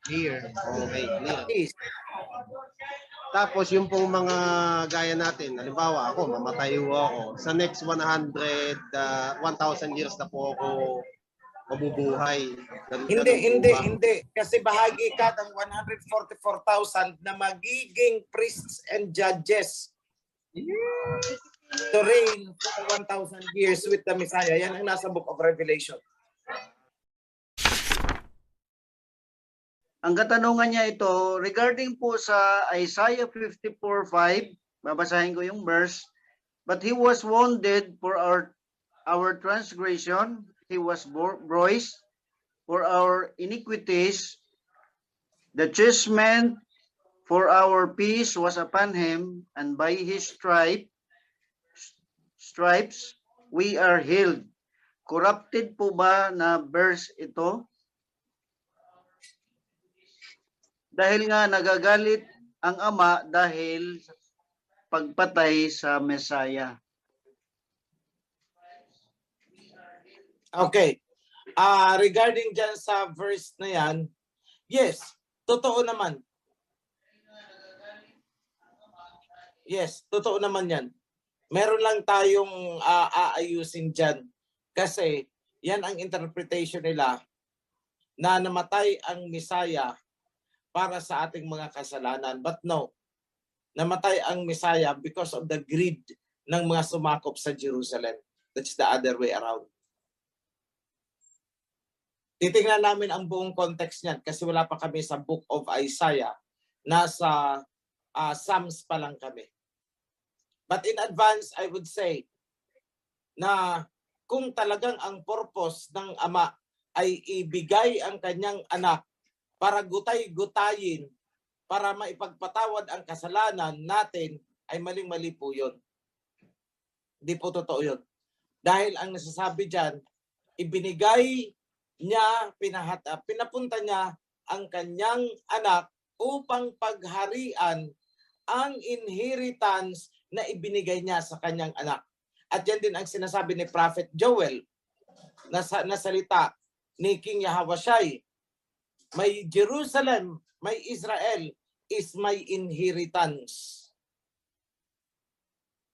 Clear. Okay, clear. Tapos yung pong mga gaya natin, halimbawa ako, mamatay ako. Sa next 1,000 years na po ako mabubuhay.
Hindi. Kasi bahagi ka ng 144,000 na magiging priests and judges to reign for 1,000 years with the Messiah. Yan ang nasa Book of Revelation.
Ang katanungan niya ito, regarding po sa Isaiah 54:5, babasahin ko yung verse, but he was wounded for our transgression, he was bruised for our iniquities, the chastisement For our peace was upon him, and by his stripes we are healed. Corrupted po ba na verse ito? Dahil nga nagagalit ang Ama dahil pagpatay sa Mesaya.
Okay. Regarding dyan sa verse na yan, yes, totoo naman. Yes, totoo naman yan. Meron lang tayong aayusin dyan. Kasi yan ang interpretation nila na namatay ang Mesaya para sa ating mga kasalanan. But no, namatay ang Mesaya because of the greed ng mga sumakop sa Jerusalem. That's the other way around. Titingnan namin ang buong context niyan kasi wala pa kami sa Book of Isaiah. Nasa Psalms pa lang kami. But in advance, I would say na kung talagang ang purpose ng Ama ay ibigay ang kanyang anak para gutay-gutayin, para maipagpatawad ang kasalanan natin, ay maling-mali po yun. Hindi po totoo yun. Dahil ang nasasabi dyan, ibinigay niya, pinapunta niya ang kanyang anak upang pagharian ang inheritance na ibinigay niya sa kanyang anak. At yan din ang sinasabi ni Prophet Joel na salita ni King Yahawashi. May Jerusalem, may Israel is my inheritance.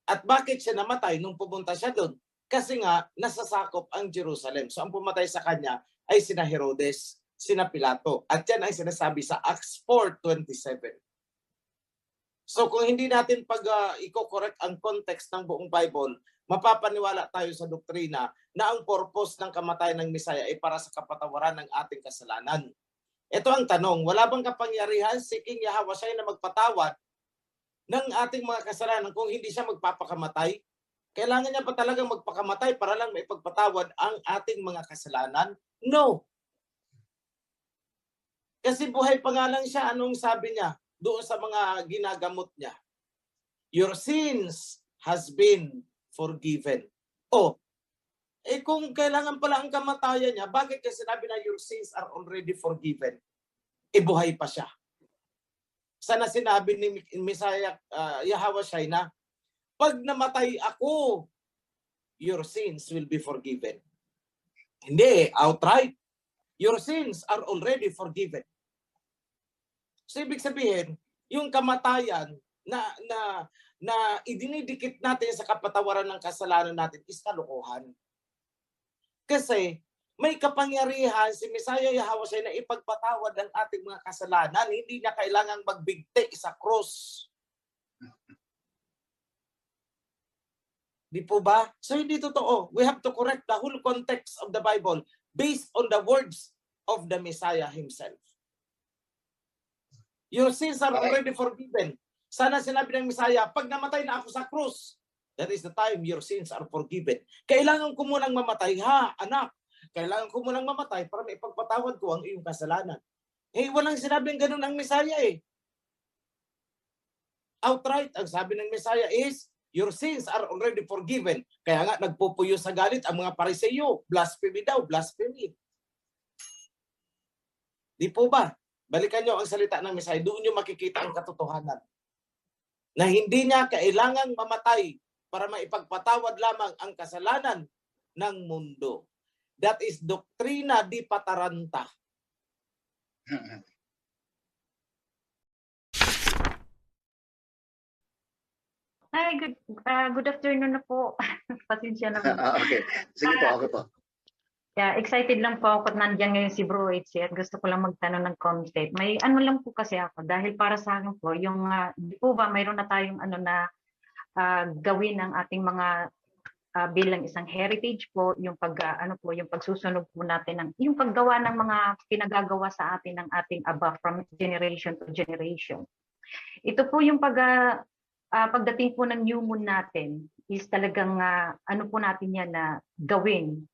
At bakit siya namatay nung pumunta siya doon? Kasi nga, nasasakop ang Jerusalem. So ang pumatay sa kanya ay sina Herodes, sina Pilato. At yan ay sinasabi sa Acts 4:27. So kung hindi natin i-correct ang context ng buong Bible, mapapaniwala tayo sa doktrina na ang purpose ng kamatayan ng Mesaya ay para sa kapatawaran ng ating kasalanan. Ito ang tanong, wala bang kapangyarihan si King Yahawashi na magpatawad ng ating mga kasalanan kung hindi siya magpapakamatay? Kailangan niya pa talagang magpakamatay para lang maipagpatawad ang ating mga kasalanan? No. Kasi buhay pa nga lang siya, anong sabi niya doon sa mga ginagamot niya? Your sins has been forgiven. Kung kailangan pala ang kamatayan niya, bakit kasi sinabi na your sins are already forgiven? Buhay pa siya. Sana sinabi ni Mesaya Yahawashi na pag namatay ako, your sins will be forgiven. Hindi, outright. Your sins are already forgiven. So ibig sabihin, yung kamatayan na idinidikit natin sa kapatawaran ng kasalanan natin is kalokohan. Kasi may kapangyarihan si Mesaya Yahawashi na ipagpatawad ang ating mga kasalanan. Hindi na kailangang magbigti sa cross. Di po ba? So hindi totoo. We have to correct the whole context of the Bible based on the words of the Messiah himself. Your sins are already forgiven. Sana sinabi ng Messiah, pag namatay na ako sa cross, that is the time your sins are forgiven. Kailangan ko munang mamatay, ha, anak. Kailangan ko munang mamatay para maipagpatawad ko ang iyong kasalanan. Walang sinabing ganun ang Messiah eh. Outright, ang sabi ng Messiah is, your sins are already forgiven. Kaya nga, nagpupuyo sa galit ang mga Pariseo. Blasphemy daw, blasphemy. Di po ba? Balikan nyo ang salita ng Messiah. Doon nyo makikita ang katotohanan. Na hindi niya kailangang mamatay para maipagpatawad lamang ang kasalanan ng mundo. That is doktrina di pataranta.
Hi, good afternoon na po. Pasensya na po.
Okay. Sige po, okay po.
Yeah, excited lang po ako at nandiyan ngayon si Bro HC at gusto ko lang magtanong ng content. May ano lang po kasi ako dahil para sa akin po yung di po ba mayroon na tayong gawin ng ating mga bilang isang heritage po yung yung pagsusunog po natin ng yung paggawa ng mga pinagagawa sa atin ng ating Aba from generation to generation. Ito po yung pagdating po ng new moon natin is talagang po natin yan na gawin.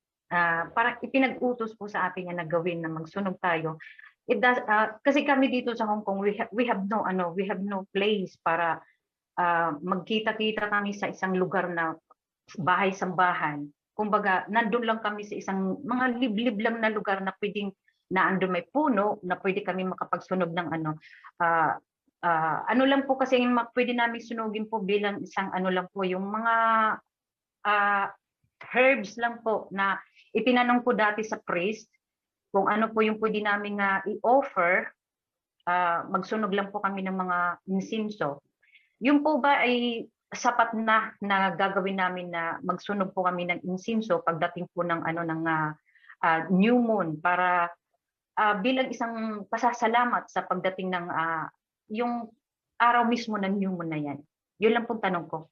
Parang ipinag-utos po sa atin yan na gawin na magsunog tayo it does kasi kami dito sa Hong Kong, we have no place para magkita-kita kami sa isang lugar na bahay-sambahan. Kumbaga, nandun lang kami sa isang mga liblib lang na lugar na pwedeng na andun may puno na pwede kami makapagsunog ng ano lang po kasi yung pwede namin sunugin po bilang isang ano lang po yung mga herbs lang po na itinanong po dati sa priest kung ano po yung pwede namin i-offer. Magsunog lang po kami ng mga insinso. Yung po ba ay sapat na gagawin namin na magsunog po kami ng insinso pagdating po ng new moon para bilang isang pasasalamat sa pagdating ng yung araw mismo ng new moon na yan. Yun lang pong tanong ko.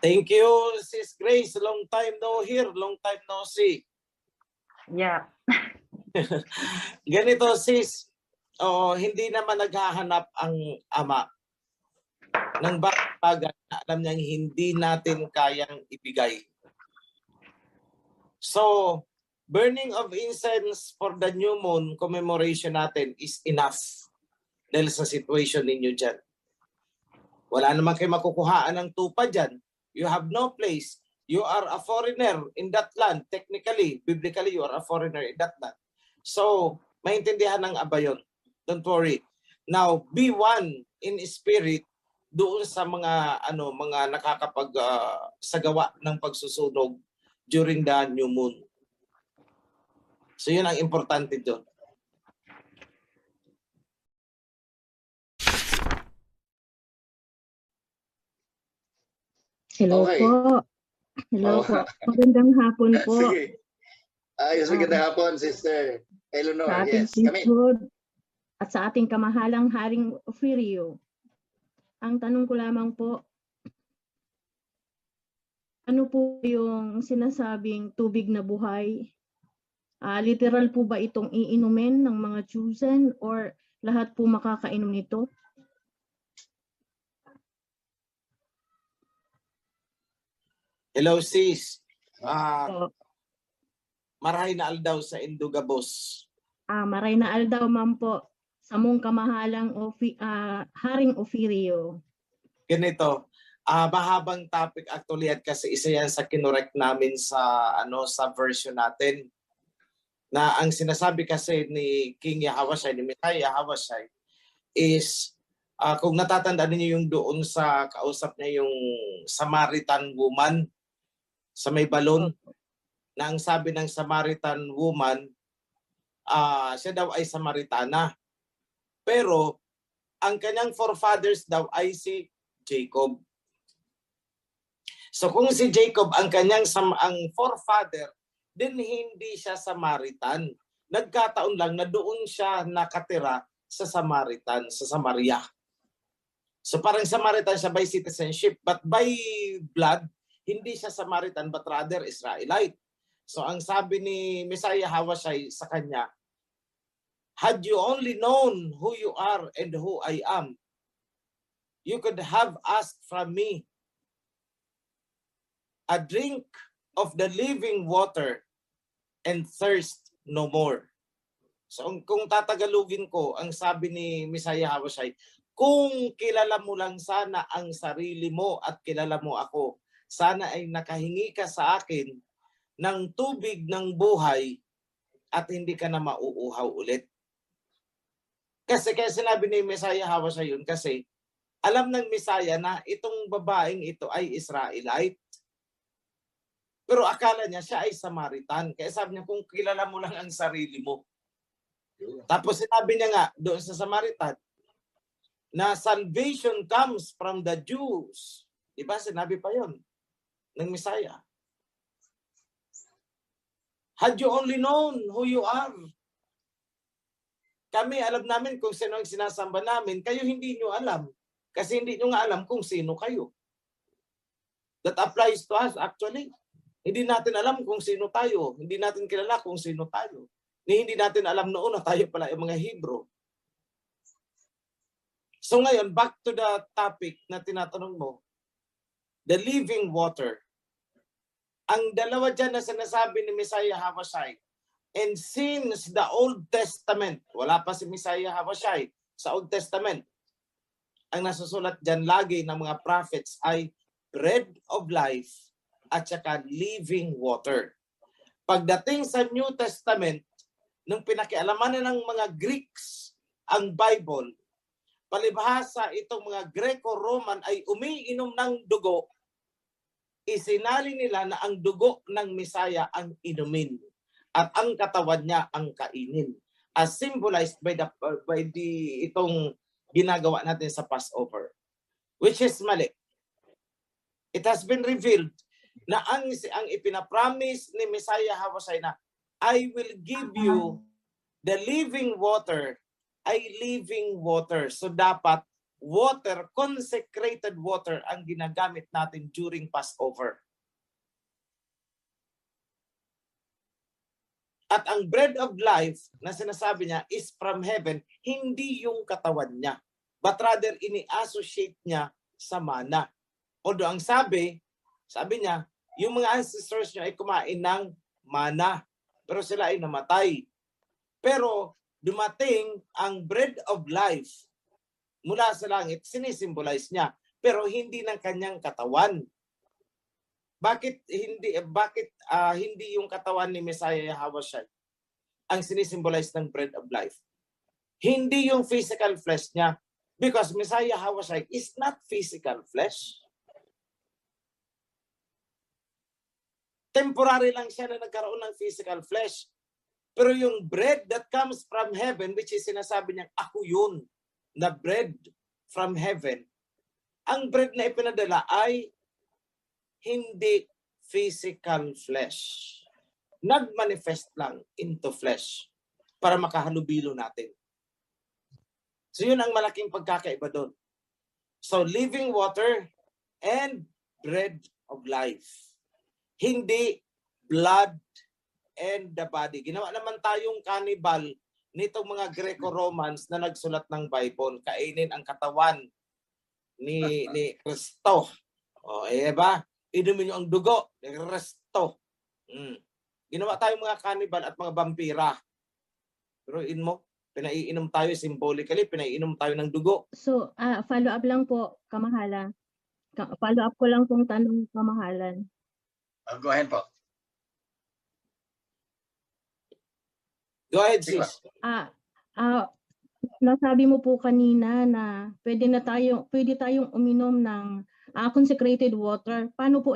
Thank you, Sis Grace. Long time no hear, long time no see.
Yeah.
Ganito, sis. Hindi naman naghahanap ang ama ng bagay na alam niyang hindi natin kayang ibigay. So, burning of incense for the new moon commemoration natin is enough dahil sa situation ninyo dyan. Wala naman kayo makukuhaan ng tupa dyan. You have no place. You are a foreigner in that land. Technically, biblically, you are a foreigner in that land. So, maintindihan ng aba yun. Don't worry. Now, be one in spirit doon sa mga nakakapag sagawa ng pagsusunog during the new moon. So, yun ang importante doon.
Hello
Okay.
po. Hello
Oh.
po. Magandang hapon po.
Sige. Ayos, magandang hapon, Sister Eleanor.
Sa ating
Yes, kami.
priesthood at sa ating kamahalang Haring Ofirio. Ang tanong ko lamang po, ano po yung sinasabing tubig na buhay? Literal po ba itong iinumin ng mga chosen or lahat po makakainom nito?
Hello, sis. Maray na aldaw sa Indugabos.
Maray na aldaw, ma'am po, sa mong kamahalang Haring Ofirio.
Ganito, mahabang topic actually at kasi isa yan sa kinorek namin sa sa version natin. Na ang sinasabi kasi ni King Yahawashai, ni Messiah Yahawashai is kung natatandaan niyo yung doon sa kausap niya yung Samaritan woman sa may balon, na ang sabi ng Samaritan woman, siya daw ay Samaritana. Pero ang kanyang forefathers daw ay si Jacob. So kung si Jacob ang kanyang ang forefather, din hindi siya Samaritan. Nagkataon lang na doon siya nakatira sa Samaritan, sa Samaria. So parang Samaritan siya by citizenship, but by blood, hindi siya Samaritan but rather Israelite. So ang sabi ni Messiah Yahawashai sa kanya, had you only known who you are and who I am, you could have asked from me a drink of the living water and thirst no more. So kung tatagalugin ko, ang sabi ni Messiah Yahawashai, kung kilala mo lang sana ang sarili mo at kilala mo ako, sana ay nakahingi ka sa akin ng tubig ng buhay at hindi ka na mauuhaw ulit. Kasi kaya sinabi ni Messiah Yahawashai yun kasi alam ng Messiah na itong babaeng ito ay Israelite. Pero akala niya siya ay Samaritan. Kaya sabi niya, kung kilala mo lang ang sarili mo. Tapos sinabi niya nga doon sa Samaritan na salvation comes from the Jews. Diba? Sinabi pa yon ng Messiah. Had you only known who you are. Kami alam namin kung sino ang sinasamba namin. Kayo hindi nyo alam. Kasi hindi nyo nga alam kung sino kayo. That applies to us actually. Hindi natin alam kung sino tayo. Hindi natin kilala kung sino tayo. Hindi natin alam noon na tayo pala yung mga Hebrew. So ngayon, back to the topic na tinatanong mo. The living water. Ang dalawa dyan na sinasabi ni Messiah Yahawashai, And since the Old Testament, wala pa si Messiah Hawashai sa Old Testament, ang nasusulat dyan lagi ng mga prophets ay bread of life at saka living water. Pagdating sa New Testament, nung pinakialaman na ng mga Greeks ang Bible, palibhasa itong mga Greco-Roman ay umiinom ng dugo, isinali nila na ang dugo ng Messiah ang inumin at ang katawan niya ang kainin, as symbolized by itong ginagawa natin sa Passover, which is mali. It has been revealed na ang ipinapromise ni Messiah Hawashai na I will give you the living water, ay living water. So dapat water, consecrated water ang ginagamit natin during Passover. At ang bread of life na sinasabi niya is from heaven, hindi yung katawan niya, but rather ini-associate niya sa mana. Although ang sabi niya, yung mga ancestors niya ay kumain ng mana, pero sila ay namatay. Pero dumating ang bread of life mula sa langit, sinisimbolize niya, pero hindi ng kanyang katawan. Bakit hindi yung katawan ni Messiah Hawashai ang sinisimbolize ng bread of life? Hindi yung physical flesh niya, because Messiah Hawashai is not physical flesh. Temporary lang siya na nagkaroon ng physical flesh. Pero yung bread that comes from heaven, which is sinasabi niyang ako yun, na bread from heaven, ang bread na ipinadala ay hindi physical flesh. Nag-manifest lang into flesh para makahalubilo natin. So yun ang malaking pagkakaiba doon. So living water and bread of life. Hindi blood and the body. Ginawa naman tayong cannibal nitong mga Greco-Romans na nagsulat ng Bible. Kainin ang katawan ni Kristo. O, ba? Inumin nyo ang dugo ni Kristo. Ginawa tayong mga cannibal at mga vampira. Pero pinaiinom tayo symbolically, pinaiinom tayo ng dugo.
So, follow up lang po, Kamahalan. Follow up ko lang pong tanong, Kamahalan.
Go ahead po.
Go ahead, sis.
Nasabi mo po kanina na pwede tayong uminom ng consecrated water. Paano po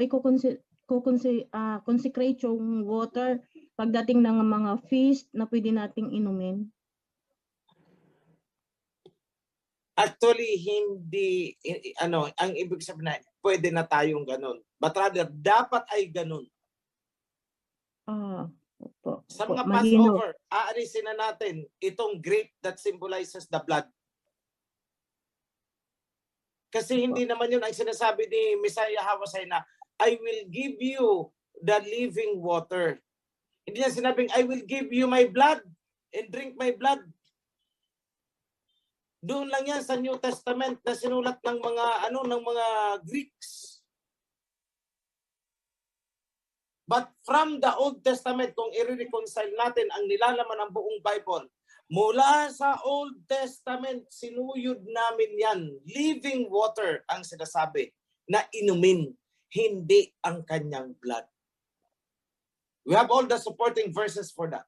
consecrate yung water pagdating ng mga feast na pwede nating inumin?
Actually, hindi, ang ibig sabihin na pwede na tayong ganun. But rather, dapat ay ganun. Sa mga Passover, aalisin na natin itong grape that symbolizes the blood. Kasi hindi naman yun ang sinasabi ni Messiah Hawashai na I will give you the living water. Hindi niya sinabing I will give you my blood and drink my blood. Doon lang yan sa New Testament na sinulat ng mga Greeks. But from the Old Testament, kung i-reconcile natin ang nilalaman ng buong Bible, mula sa Old Testament, sinuyod namin yan. Living water ang sinasabi na inumin, hindi ang kanyang blood. We have all the supporting verses for that.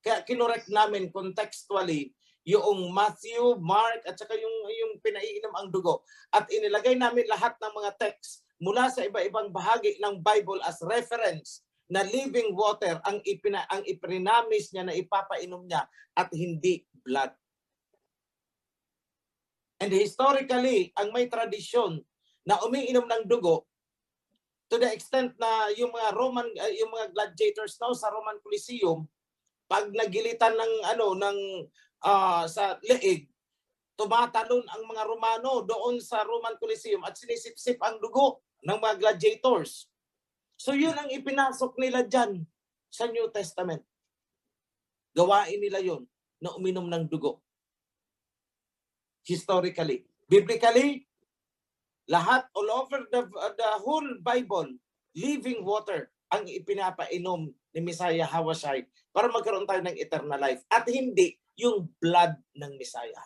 Kaya kinorek namin contextually yung Matthew, Mark, at saka yung pinaiinom ang dugo. At inilagay namin lahat ng mga text mula sa iba-ibang bahagi ng Bible as reference na living water ang ipinamis niya na ipapainom niya at hindi blood. And historically, ang may tradisyon na umiinom ng dugo to the extent na yung mga gladiators now sa Roman Coliseum, pag nagilitan sa leeg, tumatalon ang mga Romano doon sa Roman Coliseum at sinisip-sip ang dugo ng mga gladiators. So yun ang ipinasok nila dyan sa New Testament. Gawain nila yun na uminom ng dugo. Historically. Biblically, lahat all over the whole Bible, living water ang ipinapainom ni Messiah Hawashai para magkaroon tayo ng eternal life at hindi yung blood ng Messiah.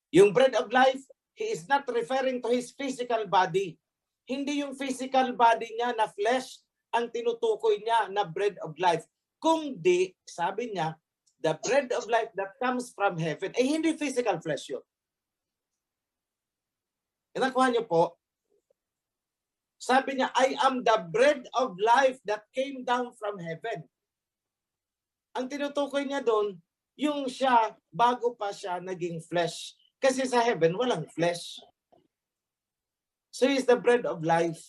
Yung bread of life, he is not referring to his physical body. Hindi yung physical body niya na flesh ang tinutukoy niya na bread of life. Kundi, sabi niya, the bread of life that comes from heaven, hindi physical flesh yun. Nakuha niyo po? Sabi niya, I am the bread of life that came down from heaven. Ang tinutukoy niya doon, yung siya, bago pa siya naging flesh. Kasi sa heaven, walang flesh. So he is the bread of life.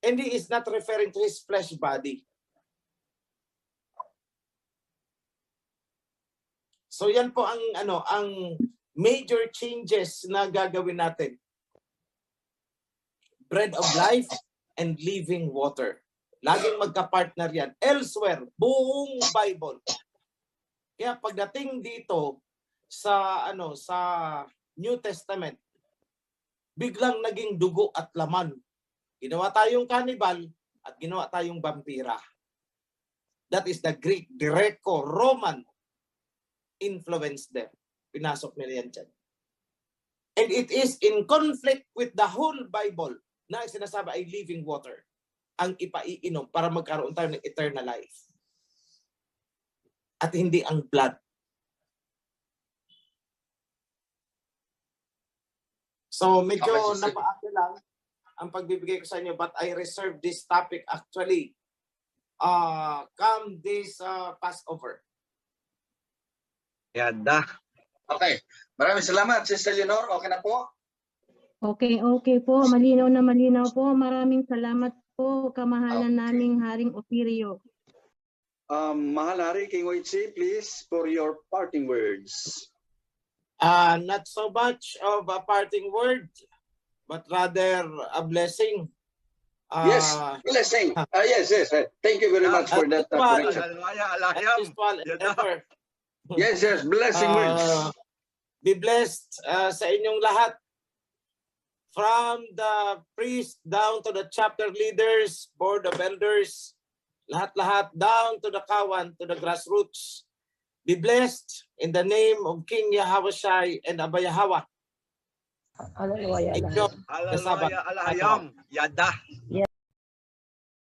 And he is not referring to his flesh body. So yan po ang major changes na gagawin natin. Bread of life and living water. Laging magka-partner yan. Elsewhere, buong Bible. Kaya pagdating dito sa New Testament, biglang naging dugo at laman. Ginawa tayong cannibal at ginawa tayong vampira. That is the Greek, Greco-Roman influence there. Pinasok nila yan dyan. And it is in conflict with the whole Bible na sinasabi ay living water ang ipaiinom para magkaroon tayo ng eternal life. At hindi ang blood. So medyo napaakil lang ang pagbibigay ko sa inyo, but I reserve this topic actually come this Passover.
Yada. Okay. Maraming salamat, Sister Leonor. Okay na po?
Okay po. Malinaw na malinaw po. Maraming salamat po, kamahalan naming Haring Opirio.
Mahal Hari, King Oichi, please, for your parting words.
Not so much of a parting word, but rather a blessing.
Yes, blessing. Yes. Thank you very much for that correction. Yes, blessing words.
Be blessed sa inyong lahat. From the priest down to the chapter leaders, board of elders, lahat-lahat down to the kawan, to the grassroots. Be blessed in the name of King Yahawashi and Abba Yahawa.
Hallelujah.
Hallelujah.
Yada.